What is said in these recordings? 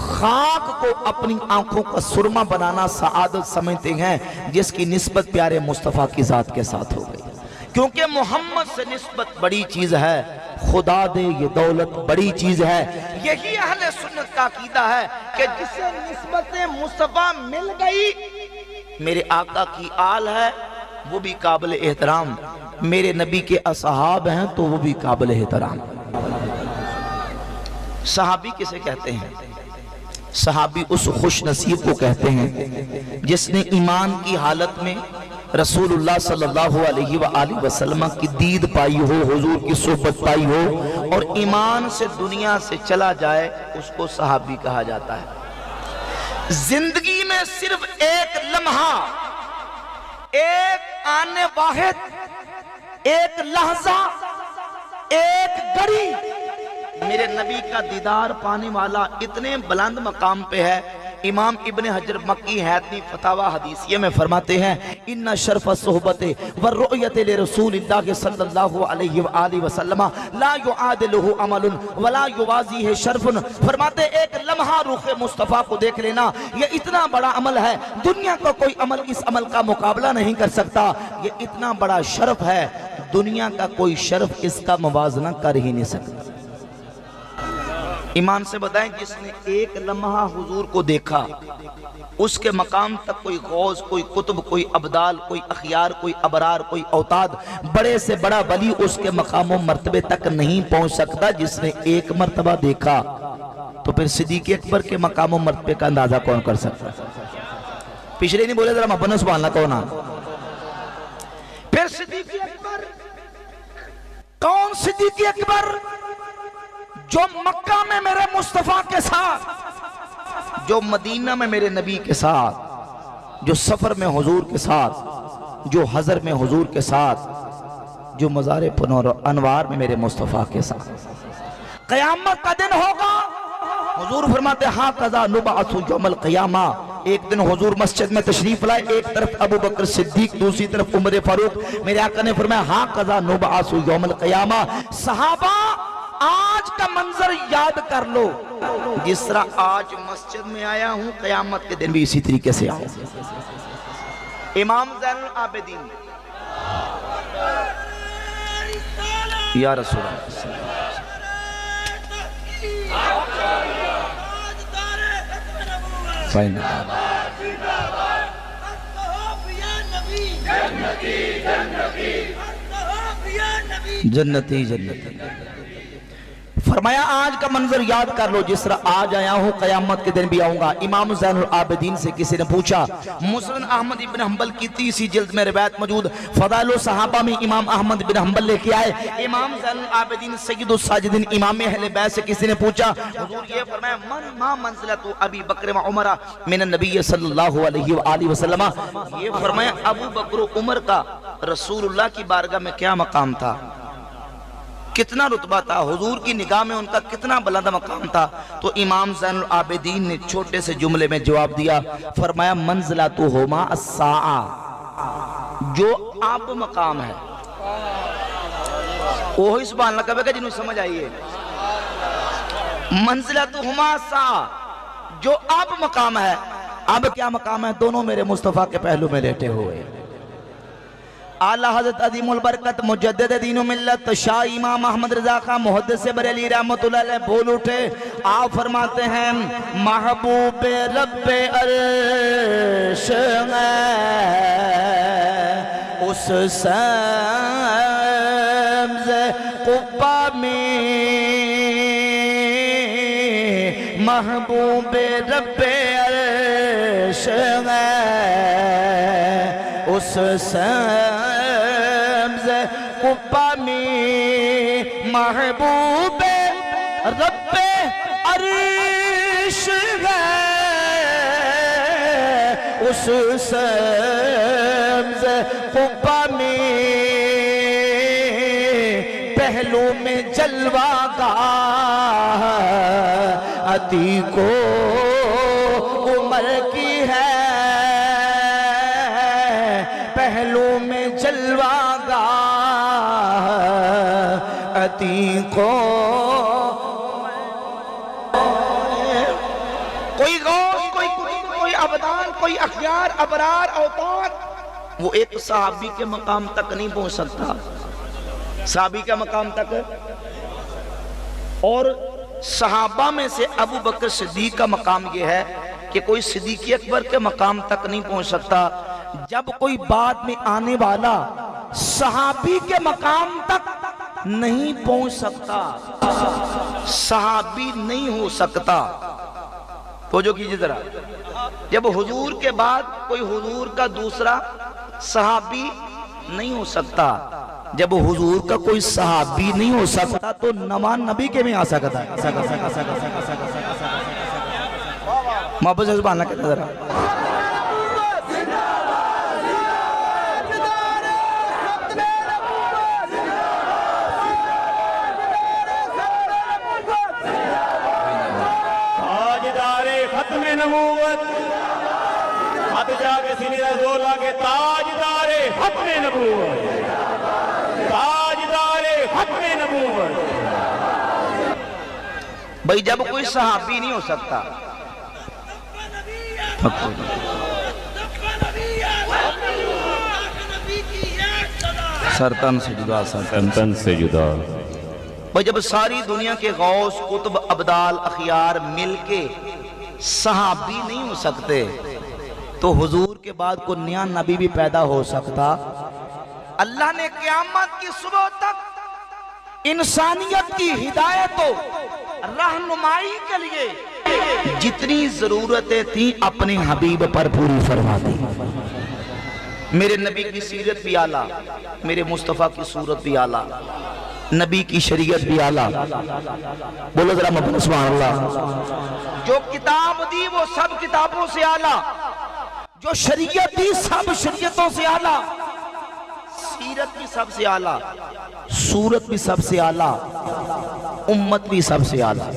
خاک کو اپنی آنکھوں کا سرما بنانا سعادت سمجھتے ہیں جس کی نسبت پیارے مصطفیٰ کی ذات کے ساتھ ہو گئی، کیونکہ محمد سے نسبت بڑی چیز ہے، خدا دے یہ دولت بڑی چیز ہے۔ یہی اہل سنت کا عقیدہ ہے کہ جسے نسبت مصطفیٰ مل گئی، میرے آقا کی آل ہے وہ بھی قابل احترام، میرے نبی کے اصحاب ہیں تو وہ بھی قابل احترام۔ صحابی کسے کہتے ہیں؟ صحابی اس خوش نصیب کو کہتے ہیں جس نے ایمان کی حالت میں رسول اللہ صلی اللہ علیہ وآلہ وسلم کی دید پائی ہو، حضور کی صحبت پائی ہو، اور ایمان سے دنیا سے چلا جائے، اس کو صحابی کہا جاتا ہے۔ زندگی میں صرف ایک لمحہ، ایک آنے واحد، ایک لحظہ، ایک گھڑی میرے نبی کا دیدار پانے والا اتنے بلند مقام پہ ہے۔ امام ابن حجر مکی حیاتی فتاوی حدیثیہ میں فرماتے ہیں ان شرف الصحبت والرؤیت لرسول اللہ صلی اللہ علیہ وآلہ وسلم لا یعادلہ عمل ولا یوازیہ شرف۔ فرماتے ایک لمحہ رخ مصطفیٰ کو دیکھ لینا یہ اتنا بڑا عمل ہے، دنیا کا کوئی عمل اس عمل کا مقابلہ نہیں کر سکتا، یہ اتنا بڑا شرف ہے، دنیا کا کوئی شرف اس کا موازنہ کر ہی نہیں سکتا۔ ایمان سے بتائیں جس نے ایک لمحہ حضور کو دیکھا، اس کے مقام تک کوئی غوث، کوئی قطب، کوئی ابدال، کوئی اخیار، کوئی ابرار، کوئی اوتاد، بڑے سے بڑا ولی اس کے مقام و مرتبے تک نہیں پہنچ سکتا جس نے ایک مرتبہ دیکھا۔ تو پھر صدیق اکبر کے مقام و مرتبے کا اندازہ کون کر سکتا؟ پچھلے نہیں بولے ذرا مبنہ سبحان اللہ کونا۔ پھر صدیق اکبر کون؟ صدیق اکبر جو مکہ میں میرے مصطفیٰ کے ساتھ، جو مدینہ میں میرے نبی کے ساتھ، جو سفر میں حضور کے ساتھ، جو حضر میں حضور کے ساتھ، جو مزار پنور انوار میں میرے مصطفیٰ کے ساتھ۔ قیامت کا دن ہوگا، حضور فرماتے ہاں قضا نبعث یوم القیامہ۔ ایک دن حضور مسجد میں تشریف لائے، ایک طرف ابو بکر صدیق، دوسری طرف عمر فاروق، میرے آقا نے فرمایا ہاں قضا نبعث یوم القیامہ۔ صحابہ آج کا منظر یاد کر لو، جس طرح آج مسجد میں آیا ہوں قیامت کے دن بھی اسی طریقے سے آؤں۔ امام زین العابدین یا رسول اللہ جنتی جنتی فرمایا آج کا منظر یاد کر لو، جس طرح آج آیا ہوں قیامت کے دن بھی آؤں گا۔ امام زین العابدین سے کسی نے پوچھا، مسند احمد ابن حنبل کی 30 جلد میں روایت موجود، فضائل الصحابہ میں امام احمد ابن حنبل لے کے آئے۔ امام زین العابدین سید الساجدین امام اہل بیت سے کسی نے پوچھا، حضور یہ فرمایا ما منزلت ابی بکر و عمر من النبی صلی اللہ علیہ وآلہ وسلم، یہ فرمایا ابو بکر و عمر کا رسول اللہ کی بارگاہ میں کیا مقام تھا، کتنا رتبہ تھا، حضور کی نگاہ میں ان کا کتنا بلند مقام تھا؟ تو امام زین العابدین نے چھوٹے سے جملے میں جواب دیا، فرمایا منزلتہما الساعہ، جو اب مقام ہے وہی سبحان اللہ کہے گا جنہوں سمجھ آئیے، منزلتہما الساعہ، جو اب مقام ہے۔ اب کیا مقام ہے؟ دونوں میرے مصطفیٰ کے پہلو میں لیٹے ہوئے۔ اعلیٰ حضرت عظیم البرکت مجدد دین و ملت شاہ امام احمد رضا خان محدث بریلی رحمت اللہ علیہ بول اٹھے، آپ فرماتے ہیں محبوب رب عرش اس سبز قبہ میں، محبوب رب عرش اس سبز قبہ میں، محبوب رب عرش ہے اس سبز قبہ میں، پہلو میں جلوہ گاہ عتیق و عمر کی ہے، پہلو میں جلوہ گاہ عتیق و کوئی غوث، کوئی قطب، کوئی ابدال، کوئی اخیار، ابرار، اوتاد، وہ ایک صحابی کے مقام تک نہیں پہنچ سکتا، صحابی کے مقام تک۔ اور صحابہ میں سے ابو بکر صدیق کا مقام یہ ہے کہ کوئی صدیق اکبر کے مقام تک نہیں پہنچ سکتا۔ جب کوئی بعد میں آنے والا صحابی کے مقام تک نہیں پہنچ سکتا، صحابی نہیں ہو سکتا۔ توجہ کیجئے ذرا، جب حضور کے بعد کوئی حضور کا دوسرا صحابی نہیں ہو سکتا، جب حضور کا کوئی صحابی نہیں ہو سکتا تو نمان نبی کے میں آ سکتا ہے۔ محبت سے سبحان اللہ کہتا ذرا۔ ختم نبوت ہاتھ جا کے سینے کا زور لا کے تاجدار ختم نبوت، تاجدار ختم نبوت۔ بھئی جب کوئی صحابی نہیں ہو سکتا، سرطن سے جدا، تن سے جدا، بھئی جب ساری دنیا کے غوث، قطب، ابدال، اخیار مل کے صحابی نہیں ہو سکتے تو حضور کے بعد کوئی نیا نبی بھی پیدا ہو سکتا۔ اللہ نے قیامت کی صبح تک انسانیت کی ہدایت و رہنمائی کے لیے جتنی ضرورتیں تھیں اپنے حبیب پر پوری فرما دی۔ میرے نبی کی سیرت بھی اعلیٰ، میرے مصطفیٰ کی صورت بھی اعلیٰ، نبی کی شریعت بھی اعلیٰ۔ بولو ذرا محمد سبحان اللہ۔ جو کتاب دی وہ سب کتابوں سے اعلیٰ، جو شریعت دی سب شریعتوں سے اعلیٰ، سیرت بھی سب سے اعلیٰ، صورت بھی سب سے اعلیٰ، امت بھی سب سے اعلیٰ۔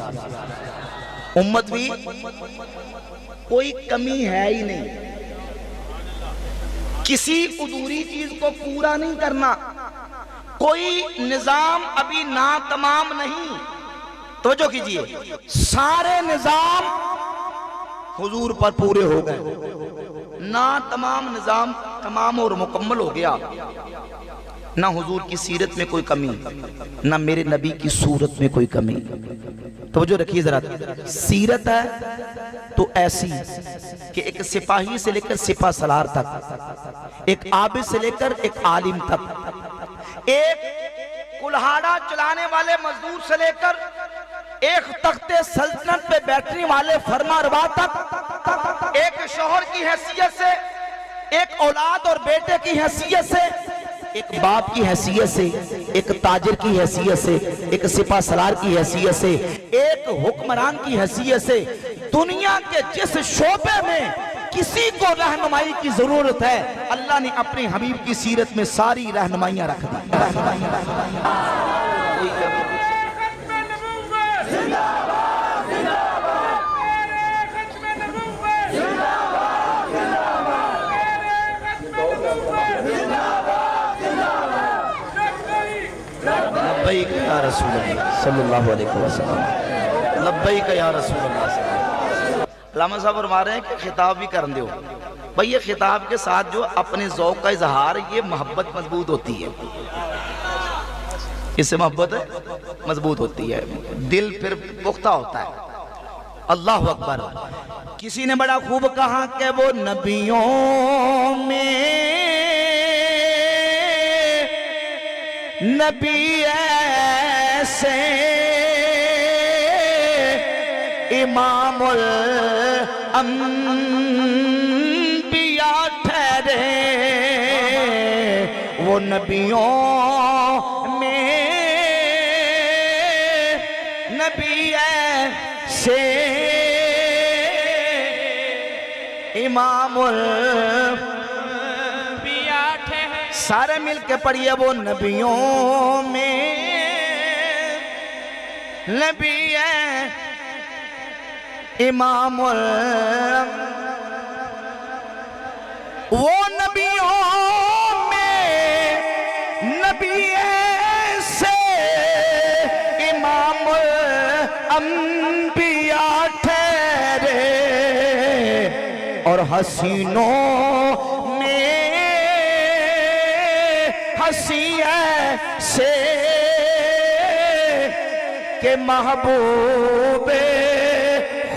امت بھی کوئی کمی ہے ہی نہیں، کسی ادھوری چیز کو پورا نہیں کرنا، کوئی نظام ابھی ناتمام نہیں۔ توجہ کیجئے، سارے نظام حضور پر پورے ہو گئے، ناتمام نظام تمام اور مکمل ہو گیا۔ نہ حضور کی سیرت میں کوئی کمی، نہ میرے نبی کی صورت میں کوئی کمی۔ توجہ رکھیے ذرا، سیرت ہے تو ایسی کہ ایک سپاہی سے لے کر سپہ سالار تک، ایک عابد سے لے کر ایک عالم تک، ایک کلہاڑا چلانے والے مزدور سے لے کر ایک تخت سلطنت پہ بیٹھنے والے فرما روا تک، ایک شوہر کی حیثیت سے، ایک اولاد اور بیٹے کی حیثیت سے، ایک باپ کی حیثیت سے، ایک تاجر کی حیثیت سے، ایک سپہ سالار کی حیثیت سے، ایک حکمران کی حیثیت سے، دنیا کے جس شعبے میں کسی کو رہنمائی کی ضرورت ہے اللہ نے اپنے حبیب کی سیرت میں ساری رہنمائیاں رکھ دی۔ لبیک یا رسول اللہ صلی اللہ علیہ وسلم، لبیک یا رسول اللہ صلی اللہ علیہ وسلم۔ علامہ صاحب فرما رہے ہیں کہ خطاب بھی کرن دیو بھئی، یہ خطاب کے ساتھ جو اپنے ذوق کا اظہار، یہ محبت مضبوط ہوتی ہے، اس سے محبت مضبوط ہوتی ہے، دل پھر پختہ ہوتا ہے۔ اللہ اکبر۔ کسی نے بڑا خوب کہا کہ وہ نبیوں میں نبی ایسے امام الانبیاء ٹھہرے، وہ نبیوں میں نبی ایسے امام الانبیاء ٹھہرے۔ سارے مل کے پڑھئے، وہ نبیوں میں نبی ہے امام وہ نبیوں میں نبی ایسے امام الانبیاء ٹھہرے، حسینوں میں ہنسی ایسے کہ محبوب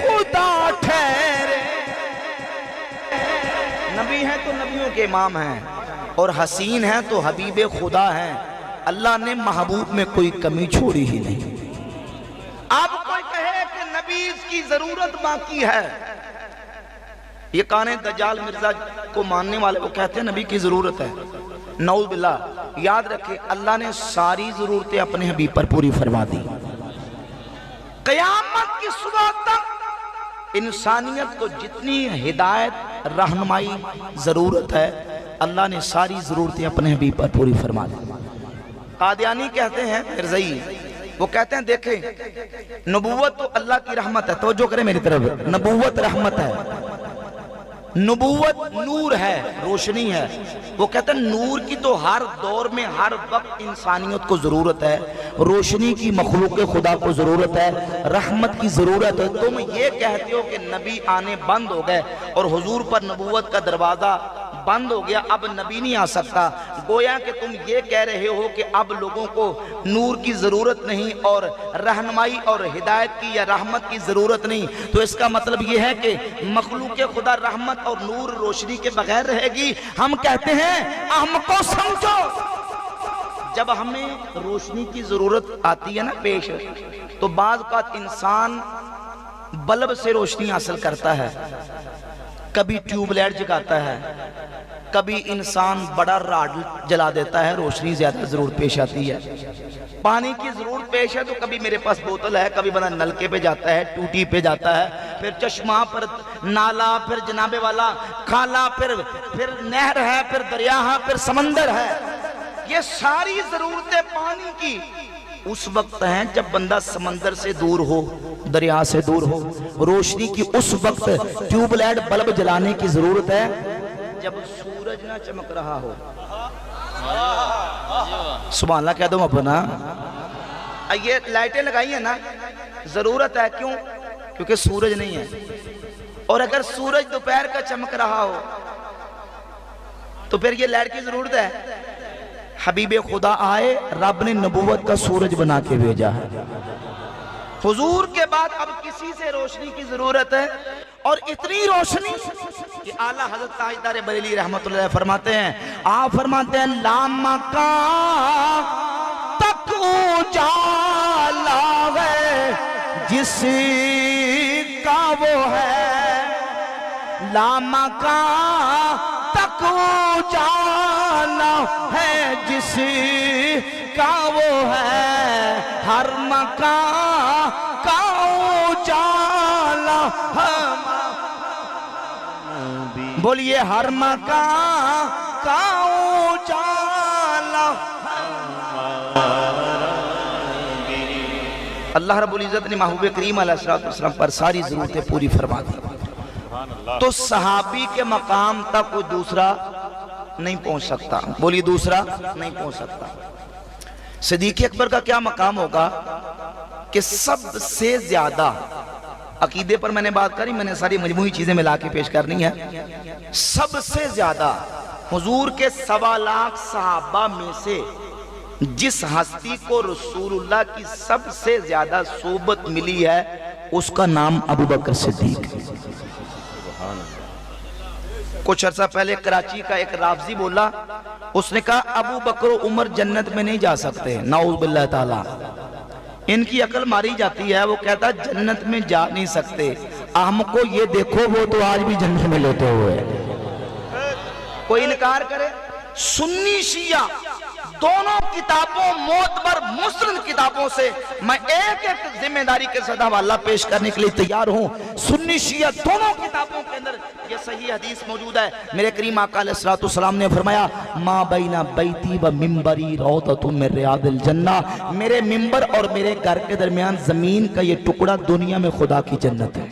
خدا ٹھہرے. نبی ہیں تو نبیوں کے امام ہیں اور حسین ہیں تو حبیب خدا ہیں. اللہ نے محبوب میں کوئی کمی چھوڑی ہی نہیں. اب کوئی کہے کہ نبی کی ضرورت باقی ہے، یہ کانے دجال مرزا کو ماننے والے وہ کہتے ہیں نبی کی ضرورت ہے. نعوذ باللہ. یاد رکھیں اللہ نے ساری ضرورتیں اپنے حبیب پر پوری فرما دی. قیامت کی صبح تک انسانیت کو جتنی ہدایت رہنمائی ضرورت ہے اللہ نے ساری ضرورتیں اپنے حبیب پر پوری فرما دی. قادیانی کہتے ہیں مرزائی، وہ کہتے ہیں دیکھیں نبوت تو اللہ کی رحمت ہے. توجہ کریں میری طرف، نبوت رحمت ہے، نبوت نور ہے، روشنی ہے. وہ کہتے ہیں نور کی تو ہر دور میں ہر وقت انسانیت کو ضرورت ہے، روشنی کی مخلوق خدا کو ضرورت ہے، رحمت کی ضرورت ہے. تم یہ کہتے ہو کہ نبی آنے بند ہو گئے اور حضور پر نبوت کا دروازہ بند ہو گیا، اب نبی نہیں آ سکتا. گویا کہ تم یہ کہہ رہے ہو کہ اب لوگوں کو نور کی ضرورت نہیں اور رہنمائی اور ہدایت کی یا رحمت کی ضرورت نہیں. تو اس کا مطلب یہ ہے کہ مخلوق خدا رحمت اور نور روشنی کے بغیر رہے گی. ہم کہتے ہیں ہم کو سمجھو، جب ہمیں روشنی کی ضرورت آتی ہے نا پیش، تو بعض اوقات انسان بلب سے روشنی حاصل کرتا ہے، کبھی ٹیوب لائٹ جگاتا ہے، کبھی انسان بڑا راڈ جلا دیتا ہے، روشنی زیادہ ضرورت پیش آتی ہے. پانی کی ضرورت پیش ہے تو کبھی میرے پاس بوتل ہے، کبھی بندہ نلکے پہ جاتا ہے، ٹوٹی پہ جاتا ہے، پھر چشمہ، پھر نالا، پھر جناب والا کھالا، پھر نہر ہے، پھر دریا ہے، پھر سمندر ہے. یہ ساری ضرورتیں پانی کی اس وقت ہیں جب بندہ سمندر سے دور ہو، دریا سے دور ہو. روشنی کی اس وقت ٹیوب لائٹ بلب جلانے کی ضرورت ہے جب سورج نہ چمک رہا ہو. سبحان اللہ کہہ دو اپنا. یہ لائٹیں لگائی ہیں نا ضرورت ہے، کیوں؟ کیونکہ سورج نہیں ہے. اور اگر سورج دوپہر کا چمک رہا ہو تو پھر یہ لائٹ کی ضرورت ہے. حبیب خدا آئے، رب نے نبوت کا سورج بنا کے بھیجا ہے. حضور کے بعد اب کسی سے روشنی کی ضرورت ہے، اور اتنی روشنی کہ اعلیٰ حضرت تاجدار بریلی رحمت اللہ فرماتے ہیں، آپ فرماتے ہیں لامکان تک اجالا ہے جس کا وہ ہے، لامکان تک اجالا ہے جس کا وہ ہے، ہر مکان کا اجالا ہم بولیے، ہر مکان کا اجالا. اللہ رب العزت نے محبوب کریم علیہ السلام پر ساری ضرورتیں پوری فرما دی. تو صحابی کے مقام تک کوئی دوسرا نہیں پہنچ سکتا. بولیے دوسرا نہیں پہنچ سکتا. صدیق اکبر کا کیا مقام ہوگا کہ سب سے زیادہ عقیدے پر میں نے بات کری، میں نے ساری مجموعی چیزیں ملا کے پیش کرنی ہے. سب سے زیادہ حضور کے 1.25 لاکھ صحابہ میں سے جس ہستی کو رسول اللہ کی سب سے زیادہ صحبت ملی ہے اس کا نام ابو بکر صدیق. کچھ عرصہ پہلے کراچی کا ایک رافضی بولا، اس نے کہا ابو بکر و عمر جنت میں نہیں جا سکتے. نعوذ باللہ تعالی. ان کی عقل ماری جاتی ہے. وہ کہتا جنت میں جا نہیں سکتے. ہم کو یہ دیکھو وہ تو آج بھی جنت میں لیتے ہوئے. کوئی انکار کرے؟ سنی شیعہ دونوں کتابوں معتبر مسلم کتابوں سے میں ایک ایک ذمہ داری کے ساتھ حوالہ پیش کرنے کے لیے تیار ہوں. سنی شیعہ دونوں کتابوں کے اندر یہ صحیح حدیث موجود ہے. میرے کریم آقا علیہ السلام نے فرمایا ما بین بیتی و منبری روضۃ من ریاض الجنہ، میرے منبر اور میرے گھر کے درمیان زمین کا یہ ٹکڑا دنیا میں خدا کی جنت ہے.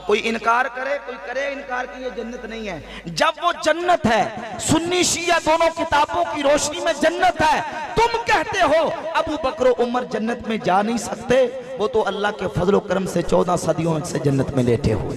کوئی انکار کرے، کوئی کرے انکار کہ یہ جنت نہیں ہے. جب وہ جنت ہے، سنی شیعہ دونوں کتابوں کی روشنی میں جنت ہے، تم کہتے ہو ابو بکر و عمر جنت میں جا نہیں سکتے، وہ تو اللہ کے فضل و کرم سے 14 صدیوں سے جنت میں لیٹے ہوئے.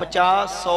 50, 100,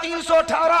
318।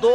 2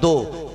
2।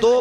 2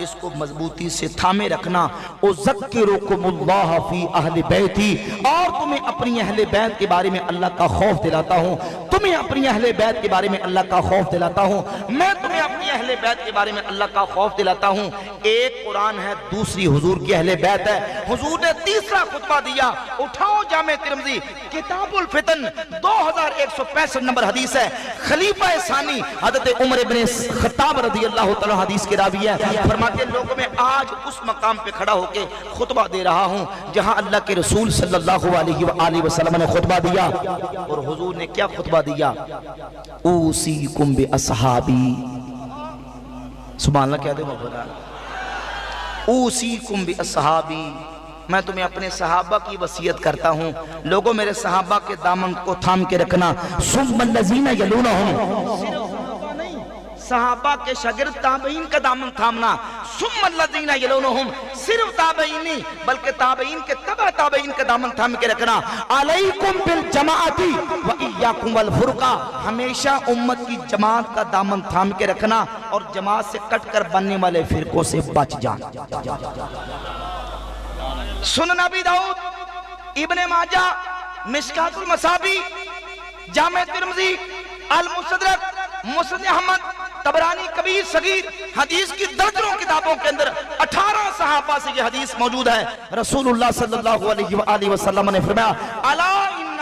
اس کو مضبوطی سے تھامے رکھنا. اذکرکماللہ فی اہل بیتی, اور تمہیں اپنی اہل بیت کے بارے میں اللہ کا خوف دلاتا ہوں, تمہیں اپنی اہل بیت کے بارے میں اللہ کا خوف دلاتا ہوں, میں تمہیں اپنی اہل بیت کے بارے میں اللہ کا خوف دلاتا ہوں. ایک قرآن ہے, دوسری حضور کی اہل بیت ہے. حضور نے تیسرا خطبہ دیا, اٹھاؤ جامع ترمذی کتاب الفتن 2165 نمبر حدیث ہے. خلیفہ ثانی حضرت عمر بن خطاب رضی اللہ تعالی حدیث کے راوی ہے, فرماتے ہیں لوگوں میں آج اس مقام پہ کھڑا ہو کے خطبہ دے رہا ہوں جہاں اللہ کے رسول صلی اللہ علیہ وآلہ وسلم نے خطبہ دیا. اور حضور نے کیا خطبہ دیا؟ اوصیکم باصحابی, سبحان اللہ کہہ دے مولانا, اوصیکم باصحابی, میں تمہیں اپنے صحابہ کی وصیت کرتا ہوں. لوگوں میرے صحابہ کے دامن کو تھام کے رکھنا. ثم الذین یلونہم, صحابہ کے شاگرد تابعین کا دامن تھامنا. ثم الذین یلونہم, صرف تابعین نہیں بلکہ تابعین کے تبع تابعین کا دامن تھام کے رکھنا. علیکم بالجماعت و ایاکم والفرقہ, ہمیشہ امت کی جماعت کا دامن تھام کے رکھنا اور جماعت سے کٹ کر بننے والے فرقوں سے بچ جانا. سنن ابی داؤد, ابن ماجہ, مشکات المصابی, جامع ترمذی, المستدرک, مسند احمد, طبرانی کبیر صغیر, حدیث کی درجنوں کتابوں کے اندر 18 صحابہ سے یہ حدیث موجود ہے. رسول اللہ صلی اللہ علیہ وآلہ وسلم نے فرمایا الا ان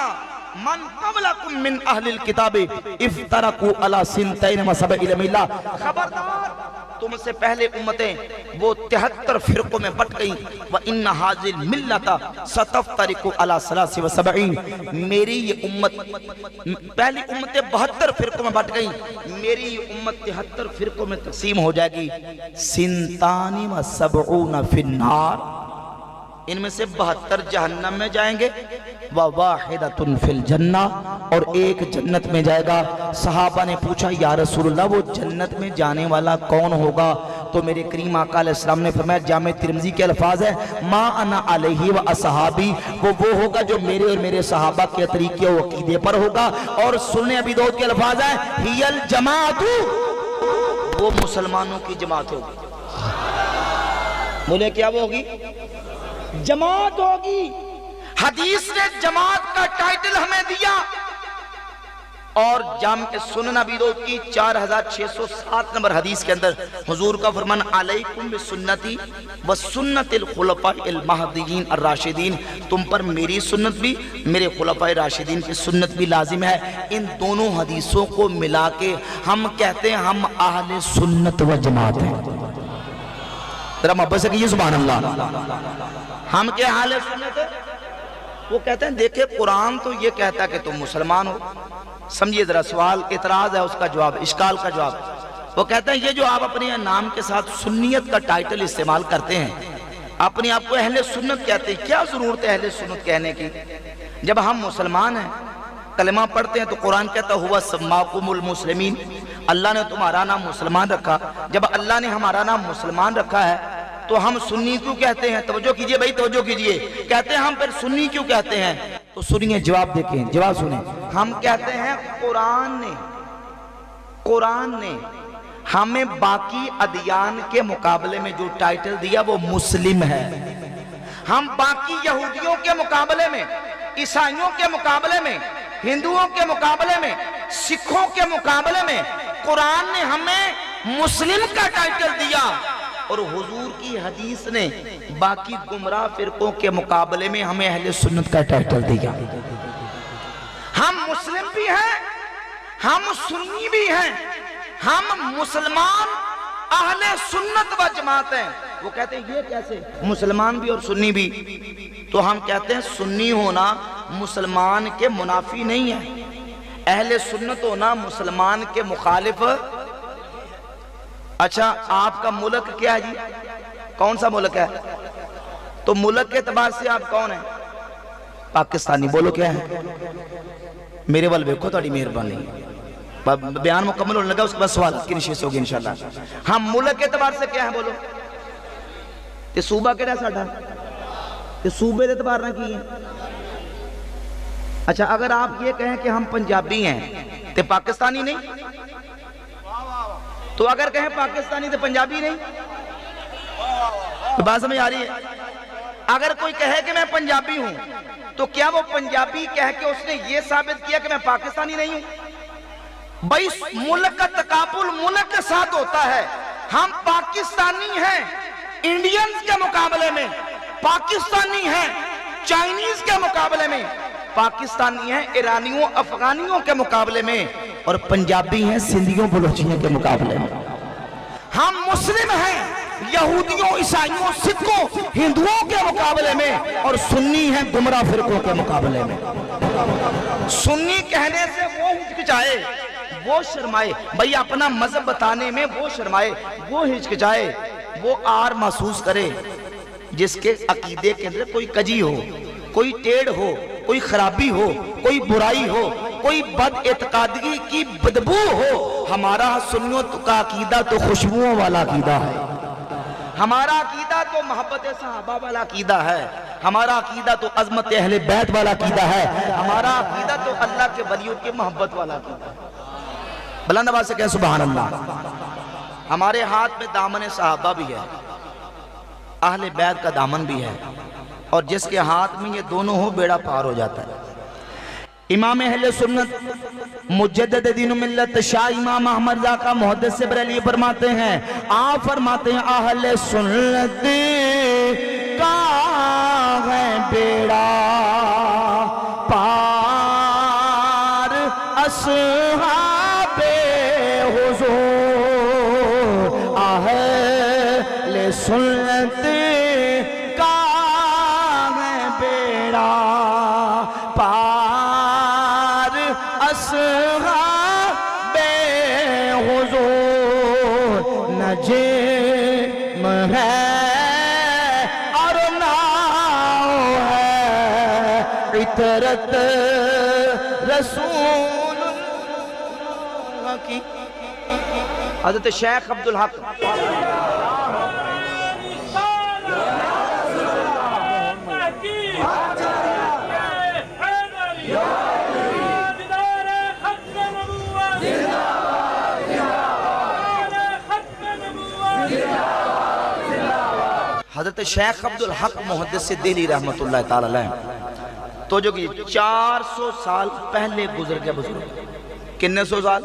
من قبلکم من اہل الکتاب افترقوا علی سنتین و سبعین ملہ, خبردار تم سے پہلے امتیں وہ 73 فرقوں میں بٹ گئیں. وَإِنَّ هَذِهِ الْمِلَّةَ سَتَفْتَرِقُ عَلَى 73, میری یہ امت, پہلی امتیں 72 فرقوں میں بٹ گئیں, میری یہ امت 73 فرقوں میں تقسیم ہو جائے گی. سنتان و سبعون فی النار, ان میں سے 72 جہنم میں جائیں گے. وَوَاحِدَةٌ فِي الْجَنَّةِ, اور ایک جنت میں جائے گا. صحابہ نے پوچھا یا رسول اللہ وہ جنت میں جانے والا کون ہوگا؟ تو میرے کریم آقا علیہ السلام نے فرمایا, جامع ترمذی کے الفاظ ہے ما انا علیہ و اصحابی, وہ ہوگا جو میرے اور میرے صحابہ کے طریقے و عقیدے پر ہوگا. اور سنن ابی داؤد کے الفاظ ہیں ہی الجماعت, وہ مسلمانوں کی جماعت ہوگی. بولے کیا وہ ہوگی؟ جماعت ہوگی. حدیث نے جماعت کا ٹائٹل ہمیں دیا, اور جامع سنن ابی داؤد کی 4607 نمبر حدیث کے اندر حضور کا فرمان علیکم بسنتی و سنت الخلفاء المہدیین الراشدین, تم پر میری سنت بھی میرے خلفاء راشدین کی سنت بھی لازم ہے. ان دونوں حدیثوں کو ملا کے ہم کہتے ہیں ہم اہل سنت و جماعت ہیں. ذرا محبت سے کہیے سبحان اللہ. ہم کیا اہل سنت ہے؟ وہ کہتے ہیں دیکھیں قرآن تو یہ کہتا ہے کہ تم مسلمان ہو. سمجھیے ذرا, سوال اعتراض ہے, اس کا جواب, اشکال کا جواب. وہ کہتے ہیں یہ جو آپ اپنے نام کے ساتھ سنیت کا ٹائٹل استعمال کرتے ہیں, اپنے آپ کو اہل سنت کہتے ہیں, کیا ضرورت ہے اہل سنت کہنے کی؟ جب ہم مسلمان ہیں, کلمہ پڑھتے ہیں تو قرآن کہتا ہوا سماکم المسلمین, اللہ نے تمہارا نام مسلمان رکھا. جب اللہ نے ہمارا نام مسلمان رکھا ہے تو ہم سنی کیوں کہتے ہیں؟ توجہ کیجئے بھائی, توجہ کیجئے. کہتے ہیں ہم پھر سنی کیوں کہتے ہیں؟ تو سنیے, جواب دیکھیں, جواب سنیں. ہم کہتے ہیں قرآن نے ہمیں باقی ادیان کے مقابلے میں جو ٹائٹل دیا وہ مسلم ہے. ہم باقی یہودیوں کے مقابلے میں, عیسائیوں کے مقابلے میں, ہندوؤں کے مقابلے میں, سکھوں کے مقابلے میں قرآن نے ہمیں مسلم کا ٹائٹل دیا, اور حضور کی حدیث نے باقی گمراہ فرقوں کے مقابلے میں ہمیں اہل سنت کا ٹائٹل دیا. ہم مسلم بھی ہیں, ہم سنی بھی ہیں, ہم مسلمان اہل سنت و جماعت ہیں. وہ کہتے ہیں یہ کیسے مسلمان بھی اور سنی بھی؟ تو ہم کہتے ہیں سنی ہونا مسلمان کے منافی نہیں ہے, اہل سنت ہونا مسلمان کے مخالف. اچھا آپ کا ملک کیا ہے جی؟ کون سا ملک ہے؟ تو ملک کے اعتبار سے آپ کون ہیں؟ پاکستانی. بولو کیا ہے؟ میرے وال بیکھو تھوڑی مہربانی, بیان مکمل ہونے لگا, اس کے بعد سوال کی نشست ہوگی انشاءاللہ. ہم ملک کے اعتبار سے کیا ہیں؟ بولو. تے صوبہ کیڑا ساڈا؟ تے صوبے دے اعتبار نہ کی ہیں. اچھا اگر آپ یہ کہیں کہ ہم پنجابی ہیں تے پاکستانی نہیں, تو اگر کہیں پاکستانی تے پنجابی نہیں, تو بات سمجھ آ رہی ہے؟ اگر کوئی کہے کہ میں پنجابی ہوں تو کیا وہ پنجابی کہہ کے اس نے یہ ثابت کیا کہ میں پاکستانی نہیں ہوں؟ بھائی ملک کا تقابل ملک کے ساتھ ہوتا ہے. ہم پاکستانی ہیں انڈینز کے مقابلے میں، پاکستانی ہیں چائنیز کے مقابلے میں، پاکستانی ہیں ایرانیوں افغانیوں کے مقابلے میں، اور پنجابی ہیں سندھیوں بلوچیوں کے مقابلے میں. ہم مسلم ہیں یہودیوں عیسائیوں سکھوں ہندوؤں کے مقابلے میں، اور سنی ہیں گمراہ فرقوں کے مقابلے میں. سنی کہنے سے وہ ہچکچائے، وہ شرمائے، بھئی اپنا مذہب بتانے میں وہ شرمائے، وہ ہچکچائے، وہ آر محسوس کرے جس کے عقیدے کے اندر کوئی کجی ہو، کوئی ٹیڑھ ہو، کوئی خرابی ہو، کوئی برائی ہو، کوئی بد اعتقادگی کی بدبو ہو. ہمارا سنیوں کا عقیدہ تو خوشبوؤں والا عقیدہ ہے، ہمارا عقیدہ تو محبت صحابہ والا عقیدہ ہے، ہمارا عقیدہ تو عظمت اہل بیت والا عقیدہ ہے، ہمارا عقیدہ تو اللہ کے ولیوں کی محبت والا عقیدہ ہے. بلند آواز سے کہیں سبحان اللہ. ہمارے ہاتھ میں دامن صحابہ بھی ہے، اہل بیت کا دامن بھی ہے، اور جس کے ہاتھ میں یہ دونوں ہو بیڑا پار ہو جاتا ہے. امام اہل سنت مجدد دین و ملت شاہ امام احمد کا محدث بریلوی فرماتے ہیں، آپ فرماتے ہیں اہل سنت کا ہے بیڑا پار اصحاب حضور. اہل سنت کا ہے بیڑا پار اصحاب حضور. نجم ہے اور ناؤ ہے عطرت رسول اللہ کی. حضرت شیخ عبدالحق حضرت شیخ عبدالحق محدث دہلی رحمت اللہ تعالی علیہ تو جو کہ 400 سال پہلے گزر گیا بزرگ. کتنے سو سال؟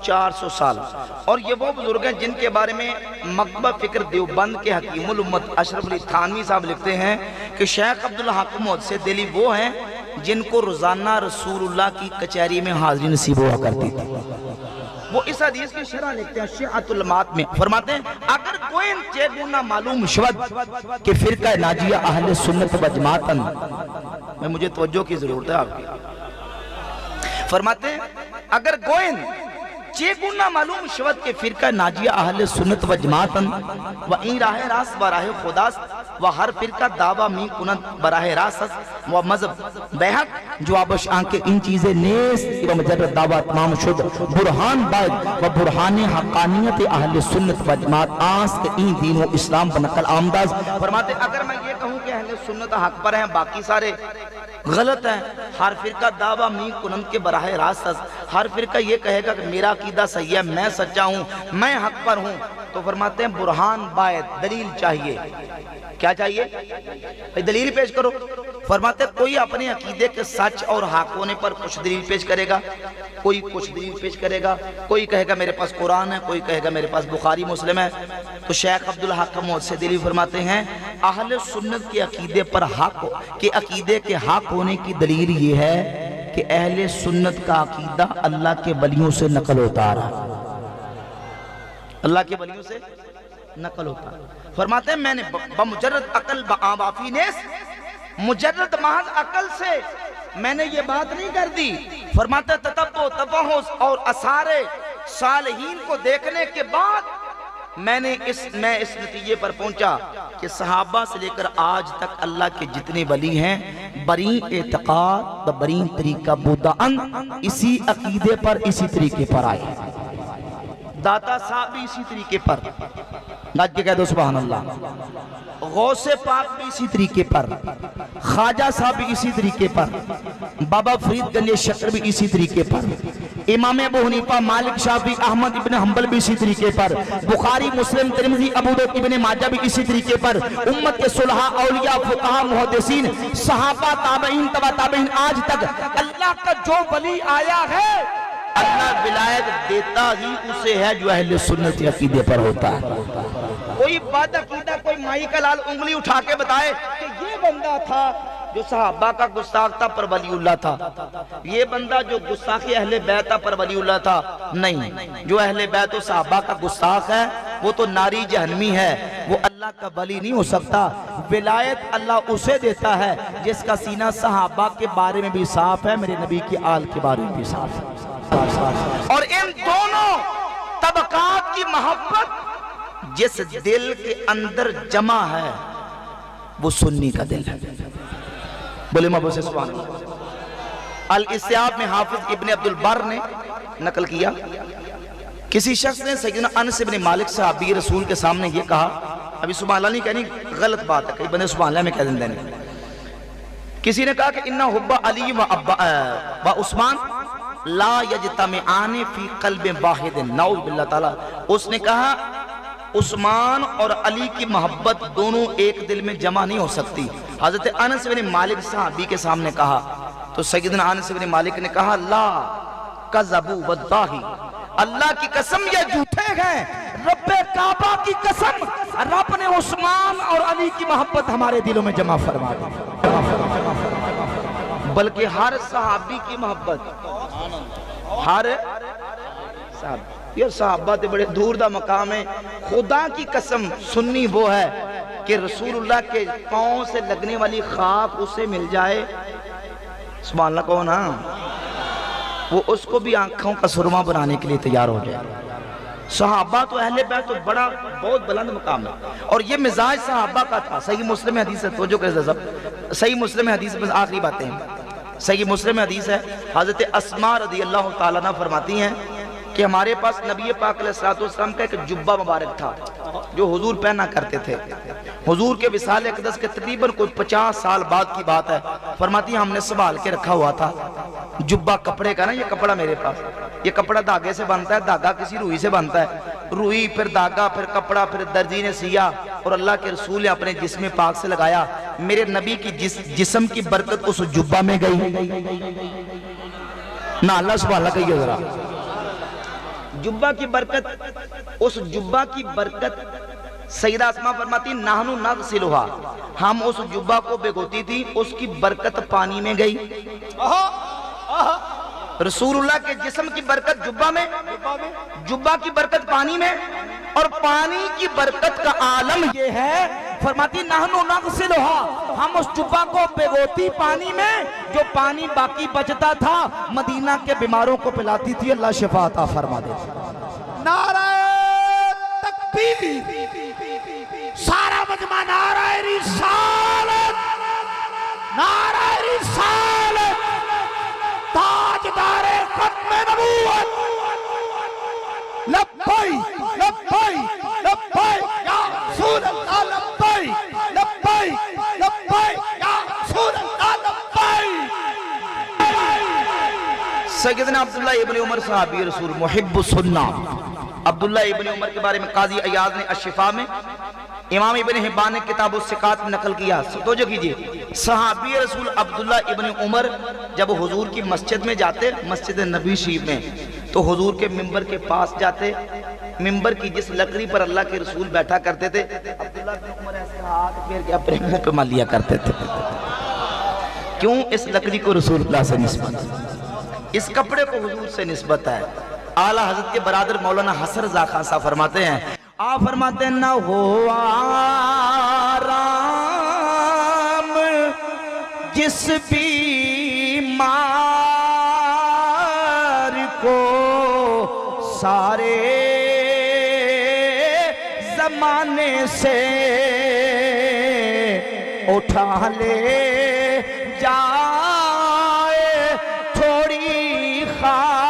400 سال. اور یہ وہ بزرگ ہیں جن کے بارے میں مکتبہ فکر دیوبند کے حکیم الامت اشرف علی تھانوی صاحب لکھتے ہیں کہ شیخ عبدالحق محدث دہلی وہ ہیں جن کو روزانہ رسول اللہ کی کچہری میں حاضری نصیب ہوا کرتی تھی. وہ اس حدیث کی شرح لکھتے ہیں شیعۃ المات میں، فرماتے ہیں اگر کوئی چیگونا معلوم شود کہ فرقہ ناجیہ اہل سنت و جماعتن، میں مجھے توجہ کی ضرورت ہے آپ کی، فرماتے ہیں اگر کوئی چیگونا معلوم شود کہ فرقہ ناجیہ اہل سنت و جماعتن و این راہ راست و راہ خداست و ہر فرقہ دعویٰ می کنند براہ راست و مذہب بیحق جوابش آنکہ ان چیزیں نیست و مجرد دعویٰ تمام شد برحان باید و برحان حقانیت اہل سنت و جماعت آنس کہ این دین و اسلام بنقل آمداز. فرماتے اگر میں یہ کہوں کہ اہل سنت حق پر ہیں باقی سارے غلط ہیں، ہر فرقہ دعویٰ می کنند کے براہ راست، ہر فرقہ یہ کہے گا کہ میرا عقیدہ صحیح ہے، میں سچا ہوں، میں حق پر ہوں، تو فرماتے ہیں برہان باید دلیل چاہیے. کیا چاہیے؟ دلیل پیش کرو. فرماتے ہیں کوئی اپنے عقیدے کے سچ اور حق ہونے پر کچھ دلیل پیش کرے گا، کوئی کچھ دلیل پیش کرے گا، کوئی کہے گا میرے پاس قرآن ہے، کوئی کہے گا میرے پاس بخاری مسلم ہے. تو شیخ عبدالحق محدث دہلوی فرماتے ہیں اہل سنت کے عقیدے پر حق کے عقیدے کے حق ہونے کی دلیل یہ ہے کہ اہل سنت کا عقیدہ اللہ کے ولیوں سے نقل ہوتا رہا، اللہ کے ولیوں سے نقل ہوتا. فرماتے ہیں میں نے بمجرد عقل بآوافی نیس، مجرد محض عقل سے میں نے یہ بات نہیں کر دی. فرماتے ہیں تتبع تفحص اور آثار صالحین کو دیکھنے کے بعد میں اس نتیجے پر پہنچا کہ صحابہ سے لے کر آج تک اللہ کے جتنے ولی ہیں بری اعتقاد بری طریقہ بودان اسی عقیدے پر اسی طریقے پر آئے. داتا صاحب بھی اسی طریقے پر، گاج کے کہہ دو سبحان اللہ. غوث پاک بھی اسی طریقے پر, خواجہ صاحب بھی اسی طریقے پر, بابا فرید گنج شکر بھی اسی طریقے پر, امام ابو حنیفہ, مالک شافعی, احمد ابن حنبل بھی اسی طریقے پر, بخاری, مسلم, ترمذی, ابو داؤد, ابن ماجہ بھی اسی طریقے پر, امت کے صلحاء, اولیاء, فقہاء, محدثین, صحابہ, تابعین, تبع تابعین, آج تک اللہ کا جو ولی آیا ہے اللہ ولایت دیتا ہی اسے ہے جو اہل سنت عقیدے پر ہوتا ہے. کوئی بد عقیدہ, کوئی مائی کا لال انگلی اٹھا کے بتائے کہ یہ بندہ تھا جو صحابہ کا گستاخ تھا پر ولی اللہ تھا, یہ بندہ جو گستاخی اہل بیت تھا پر ولی اللہ تھا, نہیں. جو اہل بیت و صحابہ کا گستاخ ہے وہ تو ناری جہنمی ہے, وہ اللہ کا ولی نہیں ہو سکتا. ولایت اللہ اسے دیتا ہے جس کا سینہ صحابہ کے بارے میں بھی صاف ہے, میرے نبی کی آل کے بارے میں بھی صاف ہے. اور ان دونوں طبقات کی محبت جس دل کے اندر جمع ہے وہ سنی کا دل ہے. بولے محبت سے سبحان اللہ. الاستیاب میں حافظ ابن عبد البر نے نقل کیا, کسی شخص نے سیدنا انس بن مالک صحابی رسول کے سامنے یہ کہا, ابھی سبحان اللہ نہیں کہنی, غلط بات ہے, کئی بندے سبحان اللہ میں کہہ دیں دینے. کسی نے کہا کہ انہا حب علی و عثمان لا یجتمعان فی قلب واحد, نعوذ باللہ تعالی. اس نے کہا عثمان اور علی کی محبت دونوں ایک دل میں جمع نہیں ہو سکتی. حضرت انس بن مالک صحابی کے سامنے کہا تو سیدنا انس بن مالک نے کہا لا کذبوا واللہ, اللہ کی قسم یہ جھوٹے ہیں, رب کعبہ کی قسم رب نے عثمان اور علی کی محبت ہمارے دلوں میں جمع فرما دی. بلکہ ہر صحابی کی محبت, ہر صحابی, یہ صحابہ تے بڑے دور دا مقام ہے. خدا کی قسم سنی وہ ہے کہ رسول اللہ کے پاؤں سے لگنے والی خاک اسے مل جائے, سبحان اللہ کہو نا, وہ اس کو بھی آنکھوں کا سرما بنانے کے لیے تیار ہو جائے. صحابہ تو اہل بیت تو بڑا بہت بلند مقام ہے, اور یہ مزاج صحابہ کا تھا. صحیح مسلم حدیث ہے, توجہ کریں ذرا, صحیح مسلم حدیث بس آخری باتیں ہیں. صحیح مسلم حدیث ہے, حضرت اسماء رضی اللہ تعالیٰ عنہ فرماتی ہیں کہ ہمارے پاس نبی پاک علیہ السلام کا ایک جبہ مبارک تھا جو حضور پہنا کرتے تھے. حضور کے وصال اقدس کے تقریباً کوئی 50 سال بعد کی بات ہے. فرماتی ہیں ہم نے سنبھال کے رکھا ہوا تھا جبہ کپڑے کا نا, یہ کپڑا میرے پاس, یہ کپڑا دھاگے سے بنتا ہے, دھاگا کسی روئی سے بنتا ہے, روئی پھر دھاگا پھر کپڑا پھر درزی نے سیا اور اللہ کے رسول نے اپنے جسم پاک سے لگایا. میرے نبی کی جسم کی برکت اس جبہ میں گئی نا, اللہ سبحان اللہ کہیے ذرا. جبہ کی برکت, اس جبہ کی برکت سیدہ اسماء فرماتی نحنو نغسلھا, ہم اس جبہ کو بھگوتی تھی, اس کی برکت پانی میں گئی. رسول اللہ کے جسم کی برکت جبہ میں, جبہ کی برکت پانی میں, اور پانی کی برکت کا عالم یہ ہے, فرماتی نحنو نغسلھا, ہم اس جبہ کو بھگوتی پانی میں, جو پانی باقی بچتا تھا مدینہ کے بیماروں کو پلاتی تھی, اللہ شفا عطا فرما دے. نعرہ تکبیر, سارا مجمع نعرہ رسالت, نعرہ رسالت, تاجدار ختم نبوت, لبیک لبیک لبیک یا رسول اللہ, لبیک لبیک لبیک یا رسول اللہ, لبیک. سیدنا عبداللہ ابن عمر صحابی رسول محب السنہ, عبداللہ ابن عمر کے بارے میں قاضی عیاض نے الشفا میں, امام ابن حبان نے کتاب الثقات میں نقل کیا. توجہ کیجئے, صحابی رسول عبداللہ ابن عمر جب حضور کی مسجد میں جاتے, مسجد نبی شریف میں, تو حضور کے ممبر کے پاس جاتے, ممبر کی جس لکڑی پر اللہ کے رسول بیٹھا کرتے تھے, عبداللہ ابن عمر ایسے ہاتھ پھیر کے اپنے منہ پہ مال لیا کرتے تھے. کیوں؟ اس لکڑی کو رسول اللہ سے نسبت, اس کپڑے کو حضور سے نسبت ہے. اعلیٰ حضرت کے برادر مولانا حسن رضا خان صاحب فرماتے ہیں, آپ فرماتے ہیں نہ ہو آرام جس بیمار کو سارے زمانے سے اٹھا لے جائے تھوڑی خاک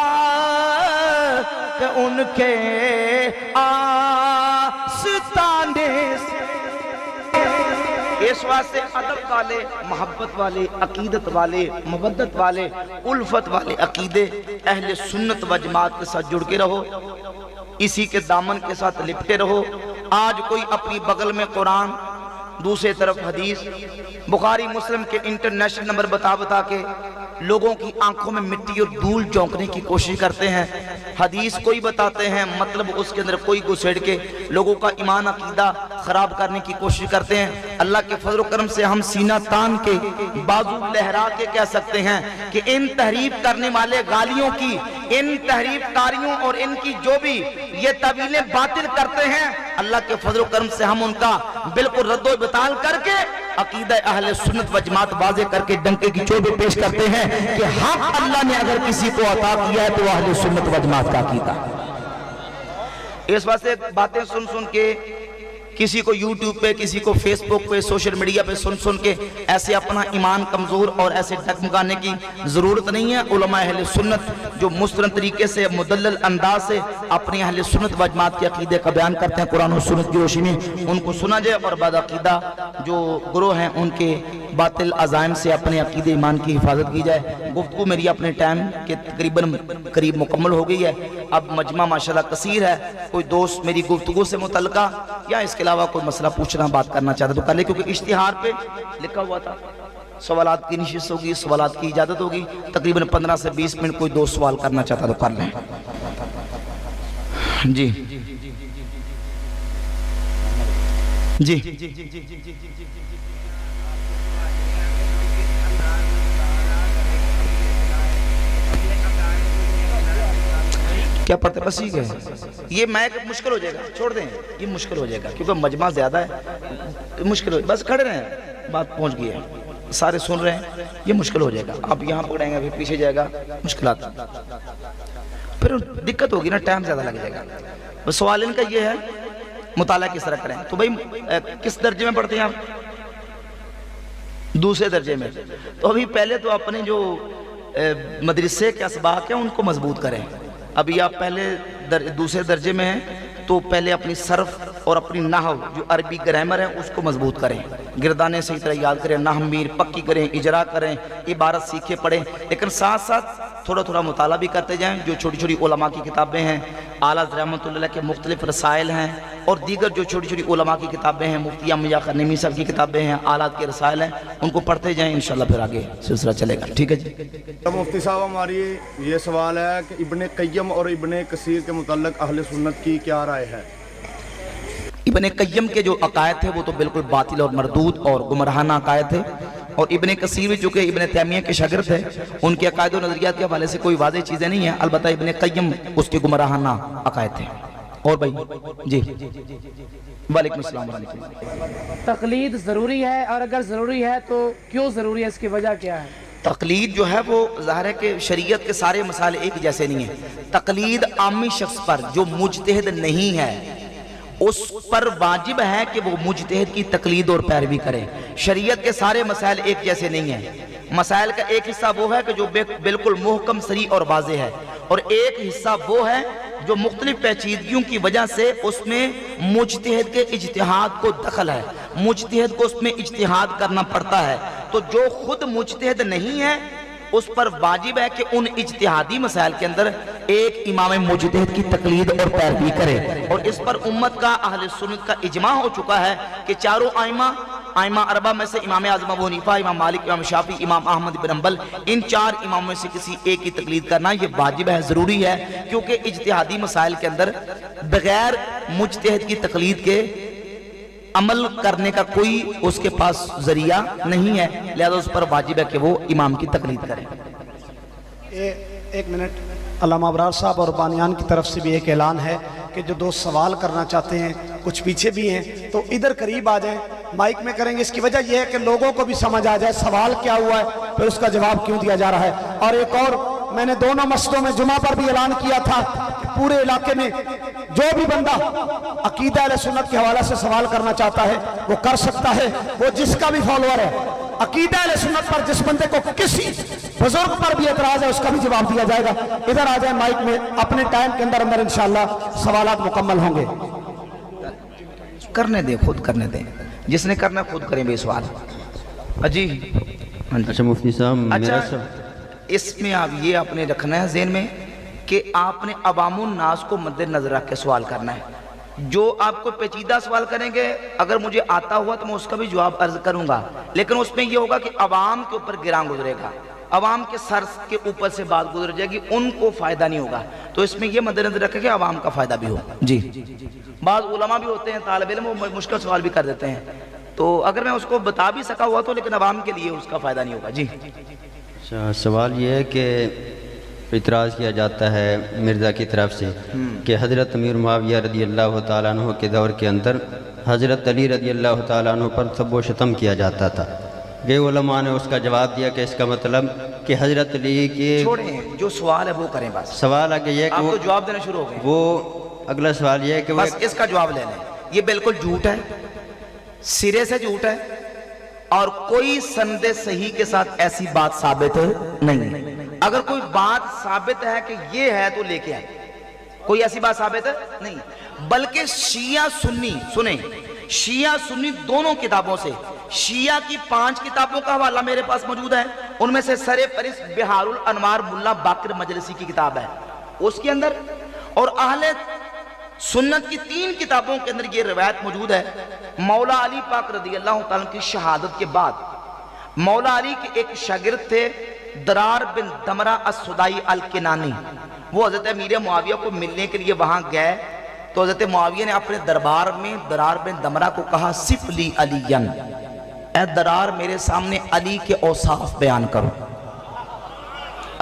ان کے آستانے واسطے ادب والے، محبت والے، عقیدت والے، مودت والے، الفت والے عقیدے اہل سنت و جماعت کے ساتھ جڑ کے رہو، اسی کے دامن کے ساتھ لپٹے رہو۔ آج کوئی اپنی بغل میں قرآن، دوسرے طرف حدیث، بخاری مسلم کے انٹرنیشنل نمبر بتا کے لوگوں کی آنکھوں میں مٹی اور دھول جھونکنے کی کوشش کرتے ہیں۔ حدیث کوئی بتاتے ہیں، مطلب اس کے اندر کوئی گھسیڑ کے لوگوں کا ایمان عقیدہ خراب کرنے کی کوشش کرتے ہیں۔ اللہ کے فضل و کرم سے ہم سینہ تان کے، بازو لہرا کے کہہ سکتے ہیں کہ ان تحریف کرنے والے غالیوں کی، ان تحریف کاریوں اور ان کی جو بھی یہ تعویلیں باطل کرتے ہیں، اللہ کے فضل و کرم سے ہم ان کا بالکل رد و ابطال کر کے عقیدہ اہل سنت و جماعت واضح کر کے ڈنکے کی چوب پیش کرتے ہیں کہ حق اللہ نے اگر کسی کو عطا کیا ہے تو اہل سنت و جماعت کا عقیدہ۔ اس واسطے باتیں سن کے کسی کو یوٹیوب پہ، کسی کو فیس بک پہ، سوشل میڈیا پہ سن کے ایسے اپنا ایمان کمزور اور ایسے ڈگمگانے کی ضرورت نہیں ہے۔ علماء اہل سنت جو مستند طریقے سے، مدلل انداز سے اپنی اہل سنت و جماعت کے عقیدے کا بیان کرتے ہیں قرآن و سنت کی روشنی میں، ان کو سنا جائے اور بعد عقیدہ جو گروہ ہیں ان کے باطل عزائم سے اپنے عقیدے ایمان کی حفاظت کی جائے۔ گفتگو میری اپنے ٹائم کے تقریباً قریب مکمل ہو گئی ہے۔ اب مجمع ماشاءاللہ کثیر ہے، کوئی دوست میری گفتگو سے متعلقہ یا اس کے علاوہ کوئی مسئلہ پوچھنا، بات کرنا چاہتا تو کر لے، کیونکہ اشتہار پہ لکھا ہوا تھا سوالات کی نشست ہوگی، سوالات کی اجازت ہوگی، تقریباً 15 سے 20 منٹ کوئی دوست سوال کرنا چاہتا تو کر لیں۔ جی جی کیا پڑھتے بس ہی گئے؟ یہ میں مشکل ہو جائے گا، چھوڑ دیں، یہ مشکل ہو جائے گا کیونکہ مجمع زیادہ ہے، مشکل ہو جائے گا، بس کھڑے رہیں، بات پہنچ گئی ہے، سارے سن رہے ہیں، یہ مشکل ہو جائے گا۔ آپ یہاں پکڑیں گے پھر پیچھے جائے گا، مشکلات، پھر دقت ہوگی نا، ٹائم زیادہ لگ جائے گا۔ بس سوال ان کا یہ ہے مطالعہ کس طرح کریں۔ تو بھائی کس درجے میں پڑھتے ہیں آپ؟ دوسرے درجے میں۔ تو ابھی پہلے تو اپنے جو مدرسے کے اسباق ہیں ان کو مضبوط کریں۔ ابھی آپ پہلے دوسرے درجے میں ہیں تو پہلے اپنی صرف اور اپنی نحو جو عربی گرامر ہے اس کو مضبوط کریں، گردانے صحیح طرح یاد کریں، نحو میر پکی کریں، اجرا کریں، عبارت سیکھے پڑھیں، لیکن ساتھ ساتھ تھوڑا تھوڑا مطالعہ بھی کرتے جائیں۔ جو چھوٹی چھوٹی علماء کی کتابیں ہیں، اعلیٰ رحمۃ اللہ کے مختلف رسائل ہیں، اور دیگر جو چھوٹی چھوٹی علماء کی کتابیں ہیں، مفتی امیہ خنیمی صاحب کی کتابیں ہیں، آلات کے رسائل ہیں، ان کو پڑھتے جائیں، انشاءاللہ پھر آگے سلسلہ چلے گا۔ ٹھیک ہے جی۔ مفتی صاحب ہماری یہ سوال ہے کہ ابن قیم اور ابن کثیر کے متعلق اہل سنت کی کیا رائے ہے؟ ابن قیم کے جو عقائد تھے وہ تو بالکل باطل اور مردود اور گمراہانہ عقائد تھے، اور ابن کثیر جو کہ ابن تیمیہ کے شاگرد تھے، ان کے عقائد و نظریات کے حوالے سے کوئی واضح چیزیں نہیں ہیں، البتہ ابن قیم اس کے گمراہانہ عقائد تھے۔ اور بھائی جی وعلیکم السلام علیکم۔ تقلید ضروری ہے، اور اگر ضروری ہے تو کیوں ضروری ہے، اس کی وجہ کیا ہے؟ تقلید جو ہے وہ ظاہر ہے کہ شریعت کے سارے مسائل ایک جیسے نہیں ہیں۔ تقلید عامی شخص پر جو مجتہد نہیں ہے اس پر واجب ہے کہ وہ مجتہد کی تقلید اور پیروی کرے۔ شریعت کے سارے مسائل ایک جیسے نہیں ہیں۔ مسائل کا ایک حصہ وہ ہے کہ جو بالکل محکم صریح اور واضح ہے، اور ایک حصہ وہ ہے جو مختلف پیچیدگیوں کی وجہ سے اس میں مجتہد کے اجتہاد کو دخل ہے، مجتہد کو اس میں اجتہاد کرنا پڑتا ہے۔ تو جو خود مجتہد نہیں ہے اس پر واجب ہے کہ ان اجتہادی مسائل کے اندر ایک امام مجتہد کی تقلید اور پیروی کرے، اور اس پر امت کا اہل سنت کا اجماع ہو چکا ہے کہ چاروں ائمہ اربعہ میں سے امام اعظم ابو حنیفہ، امام مالک، امام شافعی، امام احمد بن حنبل، ان چار اماموں میں سے کسی ایک کی تقلید کرنا یہ واجب ہے، ضروری ہے، کیونکہ اجتہادی مسائل کے اندر بغیر مجتہد کی تقلید کے عمل کرنے کا کوئی اس کے پاس ذریعہ نہیں ہے، لہذا اس پر واجب ہے کہ وہ امام کی تقلید کرے۔ ایک منٹ، علامہ ابرار صاحب اور بانیان کی طرف سے بھی ایک اعلان ہے کہ جو دوست سوال کرنا چاہتے ہیں، کچھ پیچھے بھی ہیں، تو ادھر قریب آ جائیں، مائک میں کریں گے۔ اس کی وجہ یہ ہے کہ لوگوں کو بھی سمجھ آ جائے سوال کیا ہوا ہے، پھر اس کا جواب کیوں دیا جا رہا ہے۔ اور ایک اور میں نے دونوں مسجدوں میں جمعہ پر بھی اعلان کیا تھا کہ پورے علاقے میں جو بھی بندہ عقیدہ اہل سنت کے حوالے سے سوال کرنا چاہتا ہے وہ کر سکتا ہے، وہ جس کا بھی فالوور ہے۔ عقیدہ اہل سنت پر جس بندے کو کسی بزرگ پر بھی اعتراض ہے اس کا بھی جواب دیا جائے گا۔ ادھر آ جائیں مائک میں، اپنے ٹائم کے اندر انشاءاللہ سوالات مکمل ہوں گے۔ کرنے دیں، خود کرنے دیں، جس نے کرنا خود کریں بے سوال. جی ہاں جی. اچھا مفتی صاحب میرا اچھا اس میں آپ یہ آپ نے رکھنا ہے ذہن میں کہ آپ نے عوام الناس کو مد نظر رکھ کے سوال کرنا ہے. جو آپ کو پیچیدہ سوال کریں گے اگر مجھے آتا ہوا تو میں اس کا بھی جواب عرض کروں گا، لیکن اس میں یہ ہوگا کہ عوام کے اوپر گراں گزرے گا، عوام کے سر کے اوپر سے بات گزر جائے گی، ان کو فائدہ نہیں ہوگا. تو اس میں یہ مد نظر رکھیں کہ عوام کا فائدہ بھی ہو. جی بعض علماء بھی ہوتے ہیں طالب علم، وہ مشکل سوال بھی کر دیتے ہیں، تو اگر میں اس کو بتا بھی سکا ہوا تو لیکن عوام کے لیے اس کا فائدہ نہیں ہوگا. جی اچھا سوال یہ ہے کہ اعتراض کیا جاتا ہے مرزا کی طرف سے کہ حضرت امیر معاویہ رضی اللہ تعالیٰ عنہ کے دور کے اندر حضرت علی رضی اللہ تعالیٰ عنہ پر سب و شتم کیا جاتا تھا. گئے علماء نے اس کا جواب دیا کہ اس کا مطلب کہ حضرت علی کے چھوڑیں، جو سوال ہے وہ کریں. بس سوال آگے یہ آپ کہ تو جواب دینا شروع ہو گئے. وہ اگلا سوال یہ ہے کہ وہ بس اس کا جواب لے لیں. یہ بالکل جھوٹ ہے، سرے سے جھوٹ ہے، اور کوئی سند صحیح کے ساتھ ایسی بات ثابت نہیں ہے. اگر کوئی بات ثابت ہے کہ یہ ہے تو لے کے آئیں. کوئی ایسی بات ثابت ہے نہیں، بلکہ شیعہ سنی سنیں، شیعہ سنی دونوں کتابوں سے، شیعہ کی 5 کتابوں کا حوالہ میرے پاس موجود ہے. ان میں سے سر فہرست بہار الانوار ملا باقر مجلسی کی کتاب ہے اس کے اندر، اور اہل سنت کی 3 کتابوں کے اندر یہ روایت موجود ہے. مولا علی پاک رضی اللہ تعالیٰ کی شہادت کے بعد مولا علی کے ایک شاگرد تھے درار بن دمرہ السدائی الکنانی، وہ حضرت امیر معاویہ کو ملنے کے لیے وہاں گئے تو حضرت معاویہ نے اپنے دربار میں درار بن دمرہ کو کہا صف لی علیین، اے درار میرے سامنے علی کے اوصاف بیان کرو.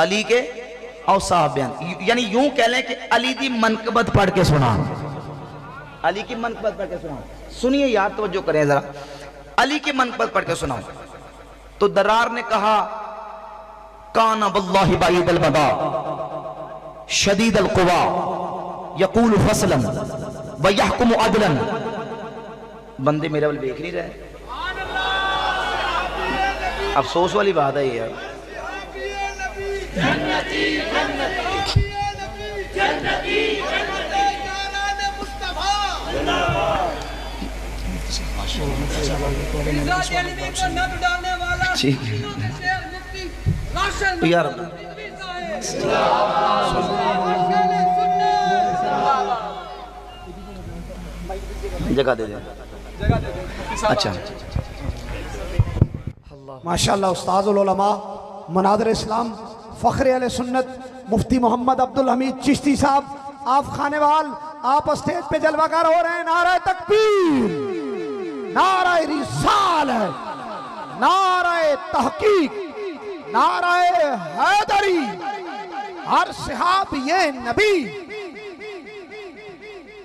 علی کے اوصاف بیان، یعنی یوں کہہ لیں کہ علی دی منقبت پڑھ کے سنا، علی کی منقبت پڑھ کے سنا. سنیے یار توجہ کریں ذرا، علی کی منقبت پڑھ کے سناؤ. تو درار نے کہا کان واللہ بعید المدا شدید القوا یقول فصلا ویحکم عدلا. بندے میرے بل دیکھ نہیں رہے، افسوس والی بات ہے یہ. یار جگہ دے دیں. اچھا ماشاءاللہ استاذ العلماء مناظر اسلام فخر اہل سنت مفتی محمد عبدالحمید چشتی صاحب، آپ خانے وال، آپ اسٹیج پہ جلوہ گر ہو رہے ہیں. نعرہ تکبیر، نعرہ رسالت، نعرہ تحقیق، نعرہ حیدری، ہر صحاب یہ نبی،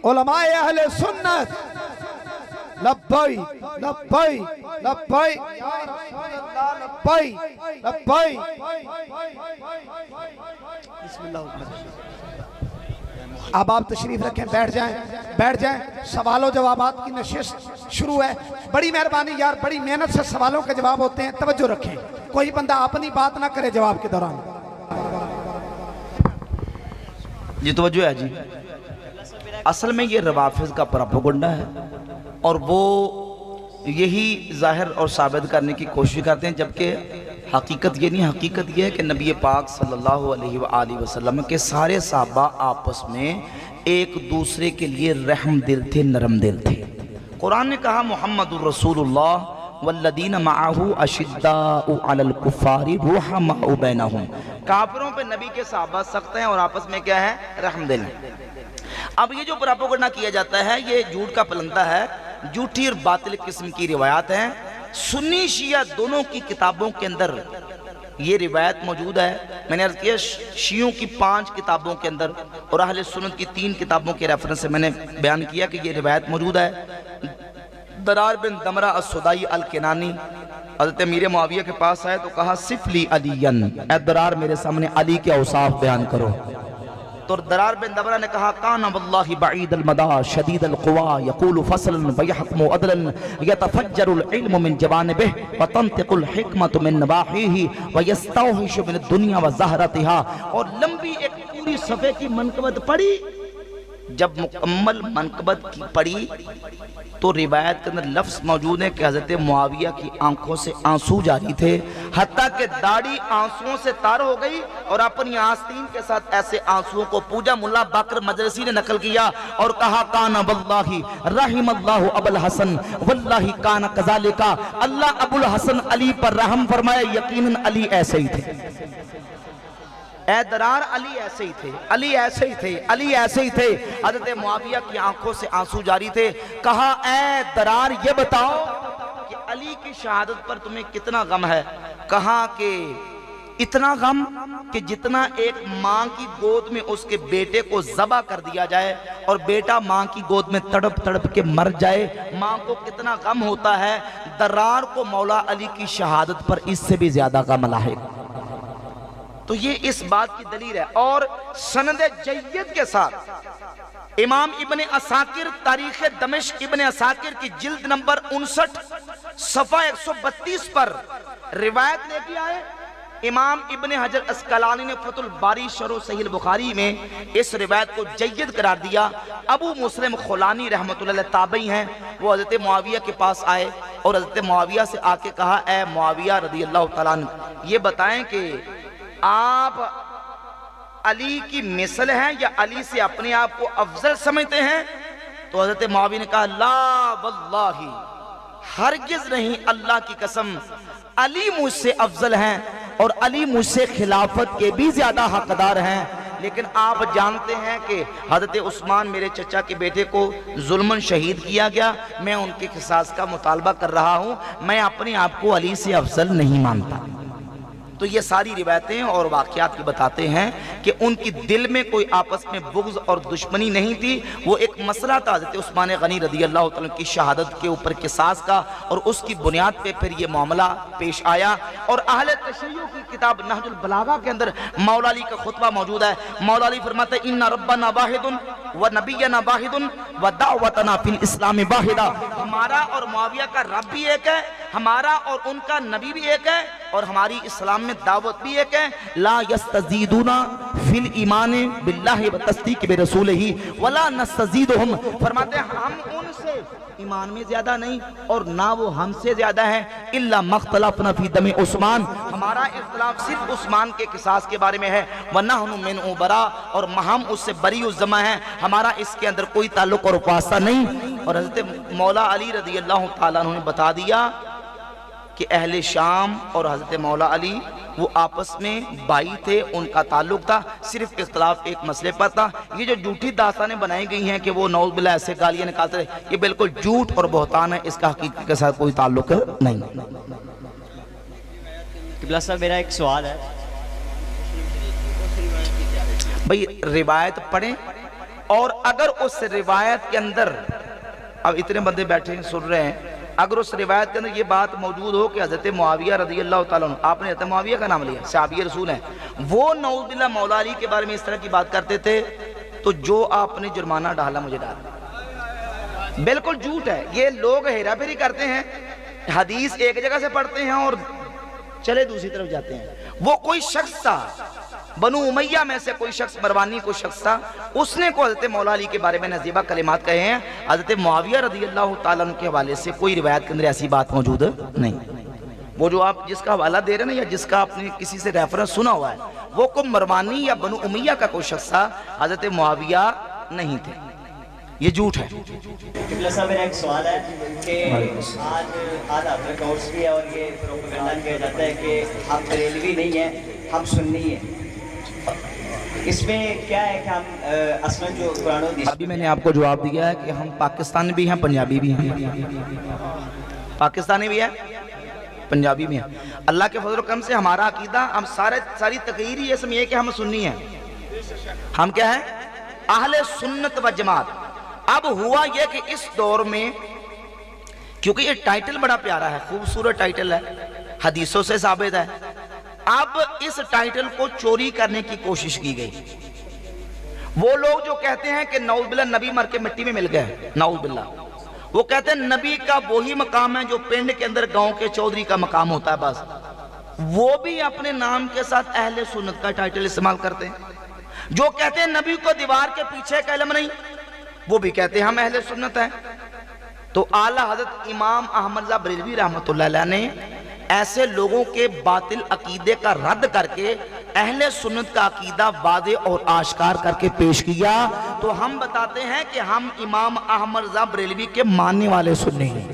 علماء اہل سنت لبیک لبیک لبیک یا رسول اللہ لبیک لبیک. بسم اللہ. اب آپ تشریف رکھیں، بیٹھ جائیں. سوال و جوابات کی نشست شروع ہے. بڑی مہربانی یار، بڑی محنت سے سوالوں کے جواب ہوتے ہیں، توجہ رکھیں. کوئی بندہ اپنی بات نہ کرے جواب کے دوران. جی توجہ ہے. جی اصل میں یہ روافض کا پروپیگنڈا ہے، اور وہ یہی ظاہر اور ثابت کرنے کی کوشش کرتے ہیں، جبکہ حقیقت یہ نہیں. حقیقت یہ ہے کہ نبی پاک صلی اللہ علیہ وآلہ وسلم کے سارے صحابہ آپس میں ایک دوسرے کے لیے رحم دل تھے، نرم دل تھے. قرآن نے کہا محمد الرسول اللہ والذین معاہ اشداء علی الکفار رحماء بینہم. کافروں پہ نبی کے صحابہ سخت ہیں اور آپس میں کیا ہے؟ رحم دل ہیں. اب یہ جو پروپیگنڈا کیا جاتا ہے یہ جھوٹ کا پلندہ ہے، جھوٹی اور باطل قسم کی روایات ہیں. سنی شیعہ دونوں کی کتابوں کے اندر یہ روایت موجود ہے. میں نے عرض کیا شیعوں کی 5 کتابوں کے اندر اور اہل سنت کی 3 کتابوں کے ریفرنس سے میں نے بیان کیا کہ یہ روایت موجود ہے. درار بن دمرہ السدائی الکنانی حضرت امیر معاویہ کے پاس آئے تو کہا صف لی علیین، اے درار میرے سامنے علی کے اوصاف بیان کرو. تو درار بن دمرہ نے کہا کان واللہ بعید المدا شدید القوا یقول فصلا ویحکم عدلا یتفجر العلم من جوانبہ وتنطق الحکمت من نواحیہ ویستوحش من الدنیا وزہرتہا. اور لمبی ایک پوری صفحے کی منقبت پڑھی جب مکمل منقبت کی پڑھی تو روایت کے اندر لفظ موجود ہے کہ حضرت معاویہ کی آنکھوں سے آنسو جاری تھے، حتیٰ کہ داڑھی آنسوؤں سے تار ہو گئی اور اپنی آستین کے ساتھ ایسے آنسوؤں کو پوجا۔ ملا باقر مجلسی نے نقل کیا اور کہا کان واللہ رحم اللہ ابو الحسن واللہ کان کذالکا، اللہ ابو الحسن علی پر رحم فرمائے، یقیناً علی ایسے ہی تھے۔ اے درار علی ایسے ہی تھے، علی ایسے ہی تھے، علی ایسے ہی تھے۔ حضرت معاویہ کی آنکھوں سے آنسو جاری تھے۔ کہا اے درار یہ بتاؤ کہ علی کی شہادت پر تمہیں کتنا غم ہے؟ کہا کہ اتنا غم کہ جتنا ایک ماں کی گود میں اس کے بیٹے کو ذبح کر دیا جائے اور بیٹا ماں کی گود میں تڑپ تڑپ کے مر جائے، ماں کو کتنا غم ہوتا ہے، درار کو مولا علی کی شہادت پر اس سے بھی زیادہ غم لاحق۔ تو یہ اس بات کی دلیل ہے۔ اور سند جید کے ساتھ امام ابن عساکر تاریخ دمشق ابن عساکر کی جلد نمبر 59 صفحہ 132 پر روایت لے کے آئے۔ امام ابن حجر اسقلانی نے فتح الباری شرح صحیح البخاری میں اس روایت کو جید قرار دیا۔ ابو مسلم خولانی رحمۃ اللہ علیہ تابعی ہیں، وہ حضرت معاویہ کے پاس آئے اور حضرت معاویہ سے آ کے کہا اے معاویہ رضی اللہ تعالیٰ عنہ، یہ بتائیں کہ آپ علی کی مثل ہیں یا علی سے اپنے آپ کو افضل سمجھتے ہیں؟ تو حضرت معاویہ نے کہا لا واللہ، ہرگز نہیں، اللہ کی قسم، علی مجھ سے افضل ہیں اور علی مجھ سے خلافت کے بھی زیادہ حقدار ہیں۔ لیکن آپ جانتے ہیں کہ حضرت عثمان میرے چچا کے بیٹے کو ظلماً شہید کیا گیا، میں ان کے قصاص کا مطالبہ کر رہا ہوں، میں اپنے آپ کو علی سے افضل نہیں مانتا۔ تو یہ ساری روایتیں اور واقعات کی بتاتے ہیں کہ ان کی دل میں کوئی آپس میں بغض اور دشمنی نہیں تھی، وہ ایک مسئلہ تھا حضرت عثمان غنی رضی اللہ تعالیٰ کی شہادت کے اوپر قصاص کا، اور اس کی بنیاد پہ پھر یہ معاملہ پیش آیا۔ اور اہل تشیع کی کتاب نہج البلاغہ کے اندر مولا علی کا خطبہ موجود ہے۔ مولا علی فرماتے ہیں ان ربنا واحد ونبینا واحد ودعوتنا فی الاسلام واحدہ، ہمارا اور معاویہ کا رب بھی ایک ہے، ہمارا اور ان کا نبی بھی ایک ہے، اور ہماری اسلام میں دعوت بھی ایک ہے۔ لا یستزیدون فی الایمان باللہ وتصدیق برسولہ ولا نستزیدہم، فرماتے ہیں ہم ان سے ایمان میں زیادہ نہیں اور نہ وہ ہم سے زیادہ ہیں، الا مختلفنا فی دم عثمان، ہمارا اختلاف صرف عثمان کے قصاص کے بارے میں ہے، ونحن منہ برا، اور ہم اس سے بری الذمہ ہیں، ہمارا اس کے اندر کوئی تعلق اور واسطہ نہیں۔ اور حضرت مولا علی رضی اللہ تعالیٰ عنہ نے بتا دیا کہ اہل شام اور حضرت مولا علی وہ آپس میں بھائی تھے، ان کا تعلق تھا، صرف اختلاف ایک مسئلے پر تھا۔ یہ جو جھوٹی داستانیں بنائی گئی ہیں کہ وہ نعوذ باللہ ایسے گالیاں نکالتے رہے، یہ بالکل جھوٹ اور بہتان ہے، اس کا حقیقت کے ساتھ کوئی تعلق نہیں۔ قبلہ صاحب میرا ایک سوال ہے، بھئی روایت پڑھیں، اور اگر اس روایت کے اندر، اب اتنے بندے بیٹھے ہیں سن رہے ہیں، اگر اس روایت کے اندر یہ بات موجود ہو کہ حضرت معاویہ رضی اللہ تعالیٰ عنہ، آپ نے حضرت معاویہ کا نام لیا، صحابی رسول ہیں، وہ نعوذ باللہ مولا علی کے بارے میں اس طرح کی بات کرتے تھے، تو جو آپ نے جرمانہ ڈالا مجھے ڈالا، بالکل جھوٹ ہے۔ یہ لوگ ہیرا پھیری کرتے ہیں، حدیث ایک جگہ سے پڑھتے ہیں اور چلے دوسری طرف جاتے ہیں۔ وہ کوئی شخص تھا، بنو امیہ میں سے کوئی شخص، مروانی کوئی شخص تھا، اس نے کو حضرت مولا علی کے بارے میں نزیبہ کلمات کہے ہیں۔ حضرت معاویہ رضی اللہ تعالیٰ عنہ کے حوالے سے کوئی روایت کے اندر ایسی بات موجود نہیں۔ وہ جو آپ جس کا حوالہ دے رہے ہیں یا جس کا آپ نے کسی سے ریفرنس سنا ہوا ہے، وہ کوئی مروانی یا بنو امیہ کا کوئی شخص تھا، حضرت معاویہ نہیں تھے، یہ جھوٹ ہے۔ قبلہ صاحب میرا ایک سوال ہے کہ آج آپ کا کورس بھی ہے اور یہ پروپیگنڈا کیا جاتا ہے کہ ہم بریلوی نہیں ہیں، ہم سنی ہیں، اس میں کیا ہے کہ ہم اصلاً جو قرآن و حدیث، ابھی میں نے آپ کو جواب دیا ہے کہ ہم پاکستانی بھی ہیں، پنجابی بھی ہیں، پاکستانی بھی ہیں، پنجابی بھی ہیں۔ اللہ کے فضل و کرم سے ہمارا عقیدہ، ہم ساری تقریری اسم یہ کہ ہم سنی ہیں، ہم کیا ہیں؟ اہل سنت و جماعت۔ اب ہوا یہ کہ اس دور میں، کیونکہ یہ ٹائٹل بڑا پیارا ہے، خوبصورت ٹائٹل ہے، حدیثوں سے ثابت ہے، اب اس ٹائٹل کو چوری کرنے کی کوشش کی گئی۔ وہ لوگ جو کہتے ہیں کہ نعوذ باللہ نبی مر کے مٹی میں مل گئے، نعوذ باللہ، وہ کہتے ہیں نبی کا وہی مقام ہے جو پنڈ کے اندر گاؤں کے چودھری کا مقام ہوتا ہے بس، وہ بھی اپنے نام کے ساتھ اہل سنت کا ٹائٹل استعمال کرتے ہیں۔ جو کہتے ہیں نبی کو دیوار کے پیچھے کا علم نہیں، وہ بھی کہتے ہیں ہم اہل سنت ہیں. تو اعلیٰ حضرت امام احمد رضا بریلوی رحمۃ اللہ علیہ نے ایسے لوگوں کے باطل عقیدے کا رد کر کے اہل سنت کا عقیدہ واضح اور آشکار کر کے پیش کیا. تو ہم بتاتے ہیں کہ ہم امام احمد رضا بریلوی کے ماننے والے سنی ہیں.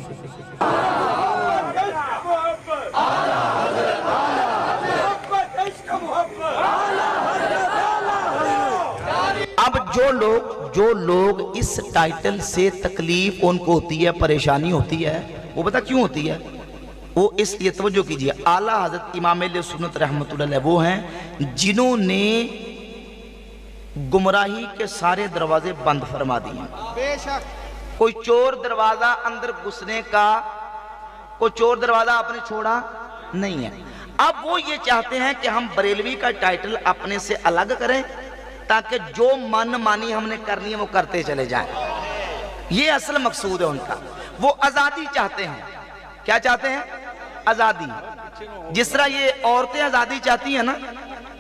اب جو لوگ اس ٹائٹل سے تکلیف ان کو ہوتی ہے، پریشانی ہوتی ہے، وہ پتہ کیوں ہوتی ہے؟ وہ اس لیے توجہ کیجئے، اعلیٰ حضرت امام اہل سنت رحمۃ اللہ علیہ وہ ہیں جنہوں نے گمراہی کے سارے دروازے بند فرما دیے. کوئی چور دروازہ اندر گھسنے کا، کوئی چور دروازہ آپ نے چھوڑا نہیں ہے. اب وہ یہ چاہتے ہیں کہ ہم بریلوی کا ٹائٹل اپنے سے الگ کریں تاکہ جو من مانی ہم نے کرنی ہے وہ کرتے چلے جائیں. یہ اصل مقصود ہے ان کا. وہ آزادی چاہتے ہیں. کیا چاہتے ہیں؟ آزادی. جس طرح یہ عورتیں آزادی چاہتی ہیں نا،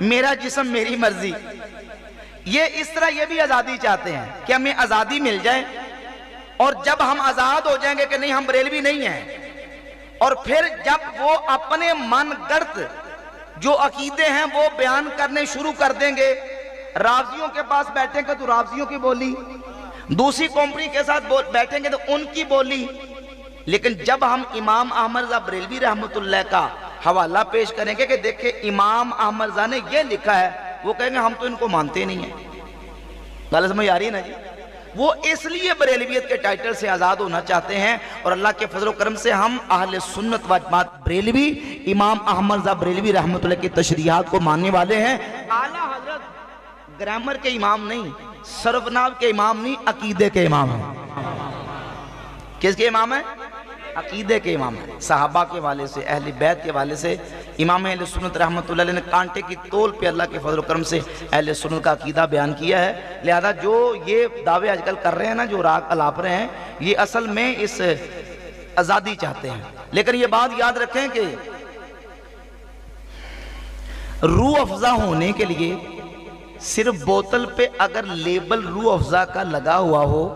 میرا جسم میری مرضی، یہ اس طرح یہ بھی آزادی چاہتے ہیں کہ ہمیں آزادی مل جائے، اور جب ہم آزاد ہو جائیں گے کہ نہیں ہم بریلوی نہیں ہیں، اور پھر جب وہ اپنے من گڑت جو عقیدے ہیں وہ بیان کرنے شروع کر دیں گے، رافضیوں کے پاس بیٹھیں گے تو رافضیوں کی بولی، دوسری کمپنی کے ساتھ بیٹھیں گے تو ان کی بولی. لیکن جب ہم امام احمد رضا بریلوی رحمۃ اللہ کا حوالہ پیش کریں گے کہ دیکھیں امام احمد رضا نے یہ لکھا ہے، وہ کہیں گے ہم تو ان کو مانتے نہیں ہیں. غلط سمجھ آ رہی ہے نا جی؟ وہ اس لیے بریلویت کے ٹائٹل سے آزاد ہونا چاہتے ہیں، اور اللہ کے فضل و کرم سے ہم اہل سنت و جماعت بریلوی امام احمد رضا بریلوی رحمۃ اللہ کی تشریحات کو ماننے والے ہیں. اعلیٰ حضرت گرامر کے امام نہیں، سربناو کے امام نہیں، عقیدے کے امام ہیں. کس کے امام ہیں؟ عقیدے کے امام ہیں. صحابہ کے والے سے، اہل بیت کے والے سے امام اہل سنت رحمۃ اللہ علیہ نے کانٹے کی تول پہ اللہ کے فضل و کرم سے اہل سنت کا عقیدہ بیان کیا ہے. لہذا جو یہ دعوے آج کل کر رہے ہیں نا، جو راگ الاپ رہے ہیں، یہ اصل میں اس آزادی چاہتے ہیں. لیکن یہ بات یاد رکھیں کہ روح افزا ہونے کے لیے صرف بوتل پہ اگر لیبل روح افزا کا لگا ہوا ہو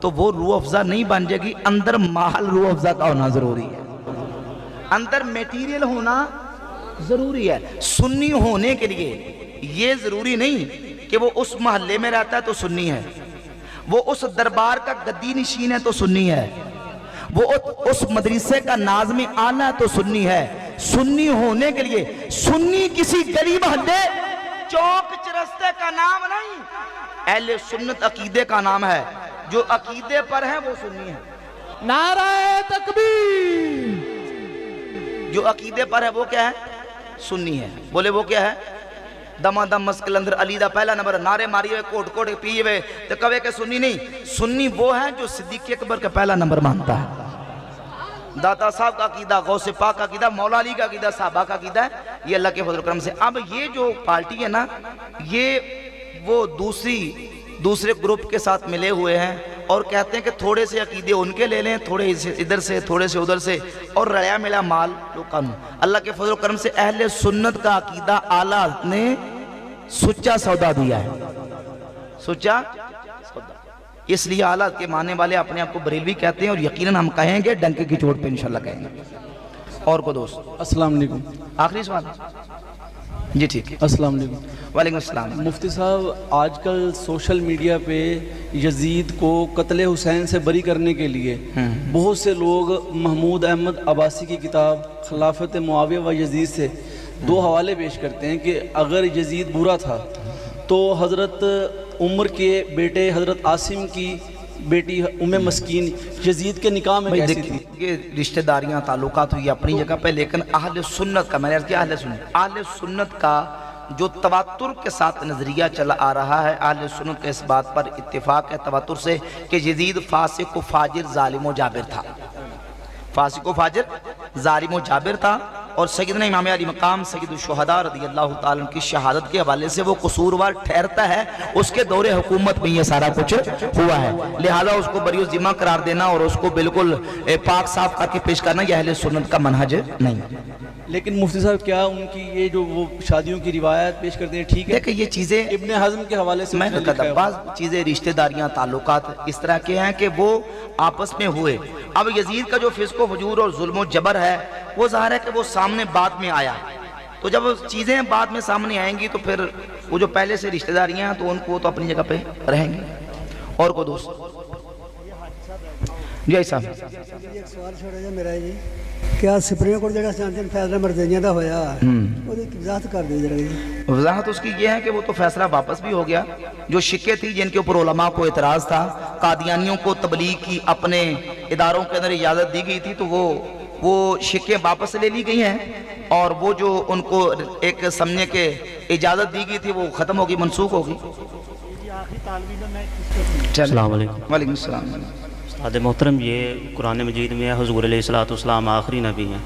تو وہ روح افزا نہیں بن جائے گی. اندر ماحول روح افزا کا ہونا ضروری ہے، اندر میٹیریل ہونا ضروری ہے. سنی ہونے کے لیے یہ ضروری نہیں کہ وہ اس محلے میں رہتا ہے تو سنی ہے، وہ اس دربار کا گدی نشین ہے تو سنی ہے، وہ اس مدرسے کا ناظم اعلیٰ تو سنی ہے. سنی ہونے کے لیے سنی کسی گلی محلے چوک چرستے کا نام نہیں، اہل سنت عقیدے کا نام ہے. جو عقیدے پر ہیں وہ سنی ہیں. نعرہ تکبیر. جو عقیدے پر ہے وہ کیا ہے؟ سنی ہے. بولے وہ کیا ہے؟ دما دم مسکل اندر علی دا پہلا نمبر، نعرے ماری ہوئے کوٹ کوٹ پیے ہوئے تو کہے کہ سنی نہیں. سنی وہ ہے جو صدیق اکبر کا پہلا نمبر مانتا ہے. داتا صاحب کا عقیدہ، غوث پاک کا عقیدہ، مولا علی کا عقیدہ، صحابہ کا عقیدہ ہے. یہ اللہ کے فضل و کرم سے. اب یہ جو پارٹی ہے نا، یہ وہ دوسرے گروپ کے ساتھ ملے ہوئے ہیں اور کہتے ہیں کہ تھوڑے سے عقیدے ان کے لے لیں، تھوڑے ادھر سے، تھوڑے سے ادھر سے، اور ریا ملا مال لو قانون. اللہ کے فضل و کرم سے اہل سنت کا عقیدہ اعلیٰ نے سچا سودا دیا ہے. سچا سودا. اس لیے اعلیٰ کے ماننے والے اپنے آپ کو بریلوی کہتے ہیں، اور یقیناً ہم کہیں گے ڈنکے کی چوٹ پہ انشاءاللہ کہیں گے. اور کو دوست السلام علیکم. آخری سوال جی ٹھیک ہے. السلام علیکم. وعلیکم السلام. مفتی صاحب، آج کل سوشل میڈیا پہ یزید کو قتل حسین سے بری کرنے کے لیے بہت سے لوگ محمود احمد عباسی کی کتاب خلافت معاویہ و یزید سے دو حوالے پیش کرتے ہیں کہ اگر یزید برا تھا تو حضرت عمر کے بیٹے حضرت عاصم کی بیٹی ام مسکین یزید کے نکاح میں کیسی تھی؟ یہ رشتہ داریاں تعلقات ہوئی اپنی جگہ پہ، لیکن اہل سنت کا، میں نے عرض کیا اہل سنت کا جو تواتر کے ساتھ نظریہ چلا آ رہا ہے، اہل سنت کے اس بات پر اتفاق ہے تواتر سے کہ یزید فاسق و فاجر ظالم و جابر تھا. فاسق و فاجر ظالم و جابر تھا، اور سیدنا امام علی مقام سید الشہداء رضی اللہ تعالیٰ عنہ کی شہادت کے حوالے سے وہ قصوروار ٹھہرتا ہے. اس کے دور حکومت میں یہ سارا کچھ ہوا ہے، لہذا اس کو بری الذمہ قرار دینا اور اس کو بالکل پاک صاف کر کے پیش کرنا یہ اہل سنت کا منہج نہیں. لیکن مفتی صاحب کیا ان کی یہ جو وہ شادیوں کی روایت پیش کرتے ہیں ٹھیک ہے؟ دیکھیں یہ چیزیں ابن حزم کے حوالے سے میں اس نے کہتا لکھا ہے۔ بعض چیزیں رشتہ داریاں تعلقات اس طرح کے ہیں کہ وہ آپس میں ہوئے. اب یزید کا جو فسق و فجور اور ظلم و جبر ہے وہ ظاہر ہے کہ وہ سامنے بعد میں آیا. تو جب چیزیں بعد میں سامنے آئیں گی تو پھر وہ جو پہلے سے رشتہ داریاں ہیں تو ان کو تو اپنی جگہ پہ رہیں گے. اور کو دوست جی صاحب ایک سوال چھوڑا جائے میرا جی کیا سپریم کورٹ جگہ جانتے ہیں فیصلہ مردیاں دا ہویا وہ وضاحت کر دیں ذرا جی. وضاحت اس کی یہ ہے کہ وہ تو فیصلہ واپس بھی ہو گیا. جو شکے تھی جن کے اوپر علماء کو اعتراض تھا, قادیانیوں کو تبلیغ کی اپنے اداروں کے اندر اجازت دی گئی تھی, تو وہ شکیں واپس لے لی گئی ہیں, اور وہ جو ان کو ایک سمجھنے کے اجازت دی گئی تھی وہ ختم ہوگی, منسوخ ہوگی. السلام علیکم. وعلیکم السلام. استاد محترم, یہ قرآن مجید میں حضور علیہ الصلوۃ والسلام آخری نبی ہیں,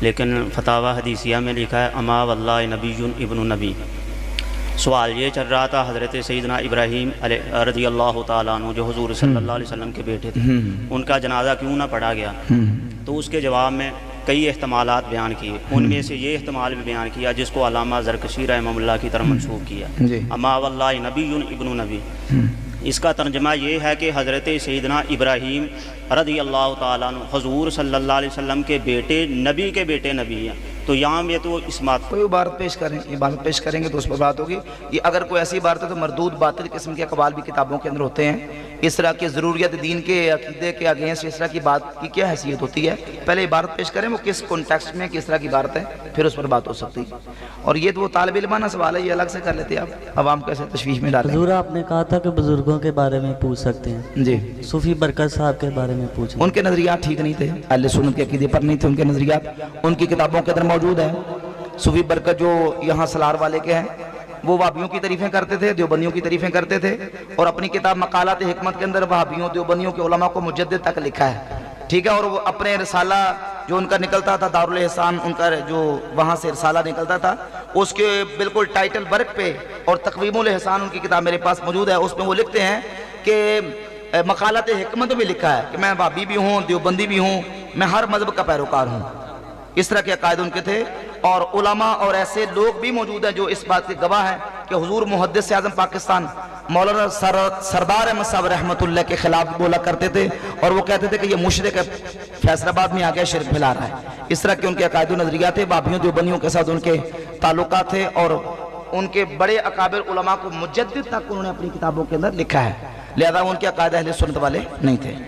لیکن فتاوی حدیثیہ میں لکھا ہے اما واللہ نبی ابن نبی. سوال یہ چل رہا تھا حضرت سیدنا ابراہیم رضی اللہ تعالیٰ عنہ جو حضور صلی اللہ علیہ وسلم کے بیٹے تھے, ان کا جنازہ کیوں نہ پڑھا گیا؟ تو اس کے جواب میں کئی احتمالات بیان کیے. ان میں سے یہ احتمال بھی بیان کیا جس کو علامہ زرکشی رحمہ اللہ کی طرف منسوخ کیا, اما واللہ نبی ابن نبی. اس کا ترجمہ یہ ہے کہ حضرت سیدنا ابراہیم رضی اللہ تعالیٰ عنہ حضور صلی اللہ علیہ وسلم کے بیٹے نبی ہیں. تو یہاں یہ تو اس بات کوئی عبارت پیش کریں, عبارت پیش کریں گے تو اس پر بات ہوگی. یہ اگر کوئی ایسی عبارت ہے تو مردود باطل قسم کے اقوال بھی کتابوں کے اندر ہوتے ہیں. اس طرح کی ضروریت دین کے عقیدے کے اگینسٹ اس طرح کی بات کی کیا حیثیت ہوتی ہے؟ پہلے عبارت پیش کریں وہ کس کانٹیکسٹ میں کس طرح کی عبارت ہے, پھر اس پر بات ہو سکتی. اور یہ تو وہ طالب علمانہ سوال ہے, یہ الگ سے کر لیتے ہیں آپ, عوام کیسے تشویش میں ڈالیں. حضور آپ نے کہا تھا کہ بزرگوں کے بارے میں پوچھ سکتے ہیں, جی صوفی برکت صاحب کے بارے میں پوچھیں. ان کے نظریات ٹھیک نہیں تھے, اہل سنت کے عقیدے پر نہیں تھے ان کے نظریات. ان کی کتابوں کے اندر موجود ہے. صوفی برکت جو یہاں سلار والے کے ہیں وہ وہابیوں کی تعریفیں کرتے تھے, دیوبندیوں کی تعریفیں کرتے تھے, اور اپنی کتاب مقالات حکمت کے اندر وہابیوں دیوبندیوں کے علماء کو مجدد تک لکھا ہے, ٹھیک ہے. اور وہ اپنے رسالہ جو ان کا نکلتا تھا دارالاحسان, ان کا جو وہاں سے رسالہ نکلتا تھا, اس کے بالکل ٹائٹل ورک پہ اور تقویم الاحسان ان کی کتاب میرے پاس موجود ہے, اس میں وہ لکھتے ہیں کہ مقالات حکمت میں لکھا ہے کہ میں وہابی بھی ہوں, دیوبندی بھی ہوں, میں ہر مذہب کا پیروکار ہوں. اس طرح کے عقائد ان کے تھے. اور علماء اور ایسے لوگ بھی موجود ہیں جو اس بات کے گواہ ہیں کہ حضور محدث اعظم پاکستان مولانا سردار احمد صاحب رحمۃ اللہ کے خلاف بولا کرتے تھے, اور وہ کہتے تھے کہ یہ مشرک ہے, فیصل آباد میں آ گیا شرک پھیلا رہا ہے. اس طرح کے ان کے عقائد و نظریات تھے. وہابیوں دیوبندیوں کے ساتھ ان کے تعلقات تھے, اور ان کے بڑے اکابر علماء کو مجدد تک انہوں نے اپنی کتابوں کے اندر لکھا ہے. لہذا ان کے عقائد اہل سنت والے نہیں تھے.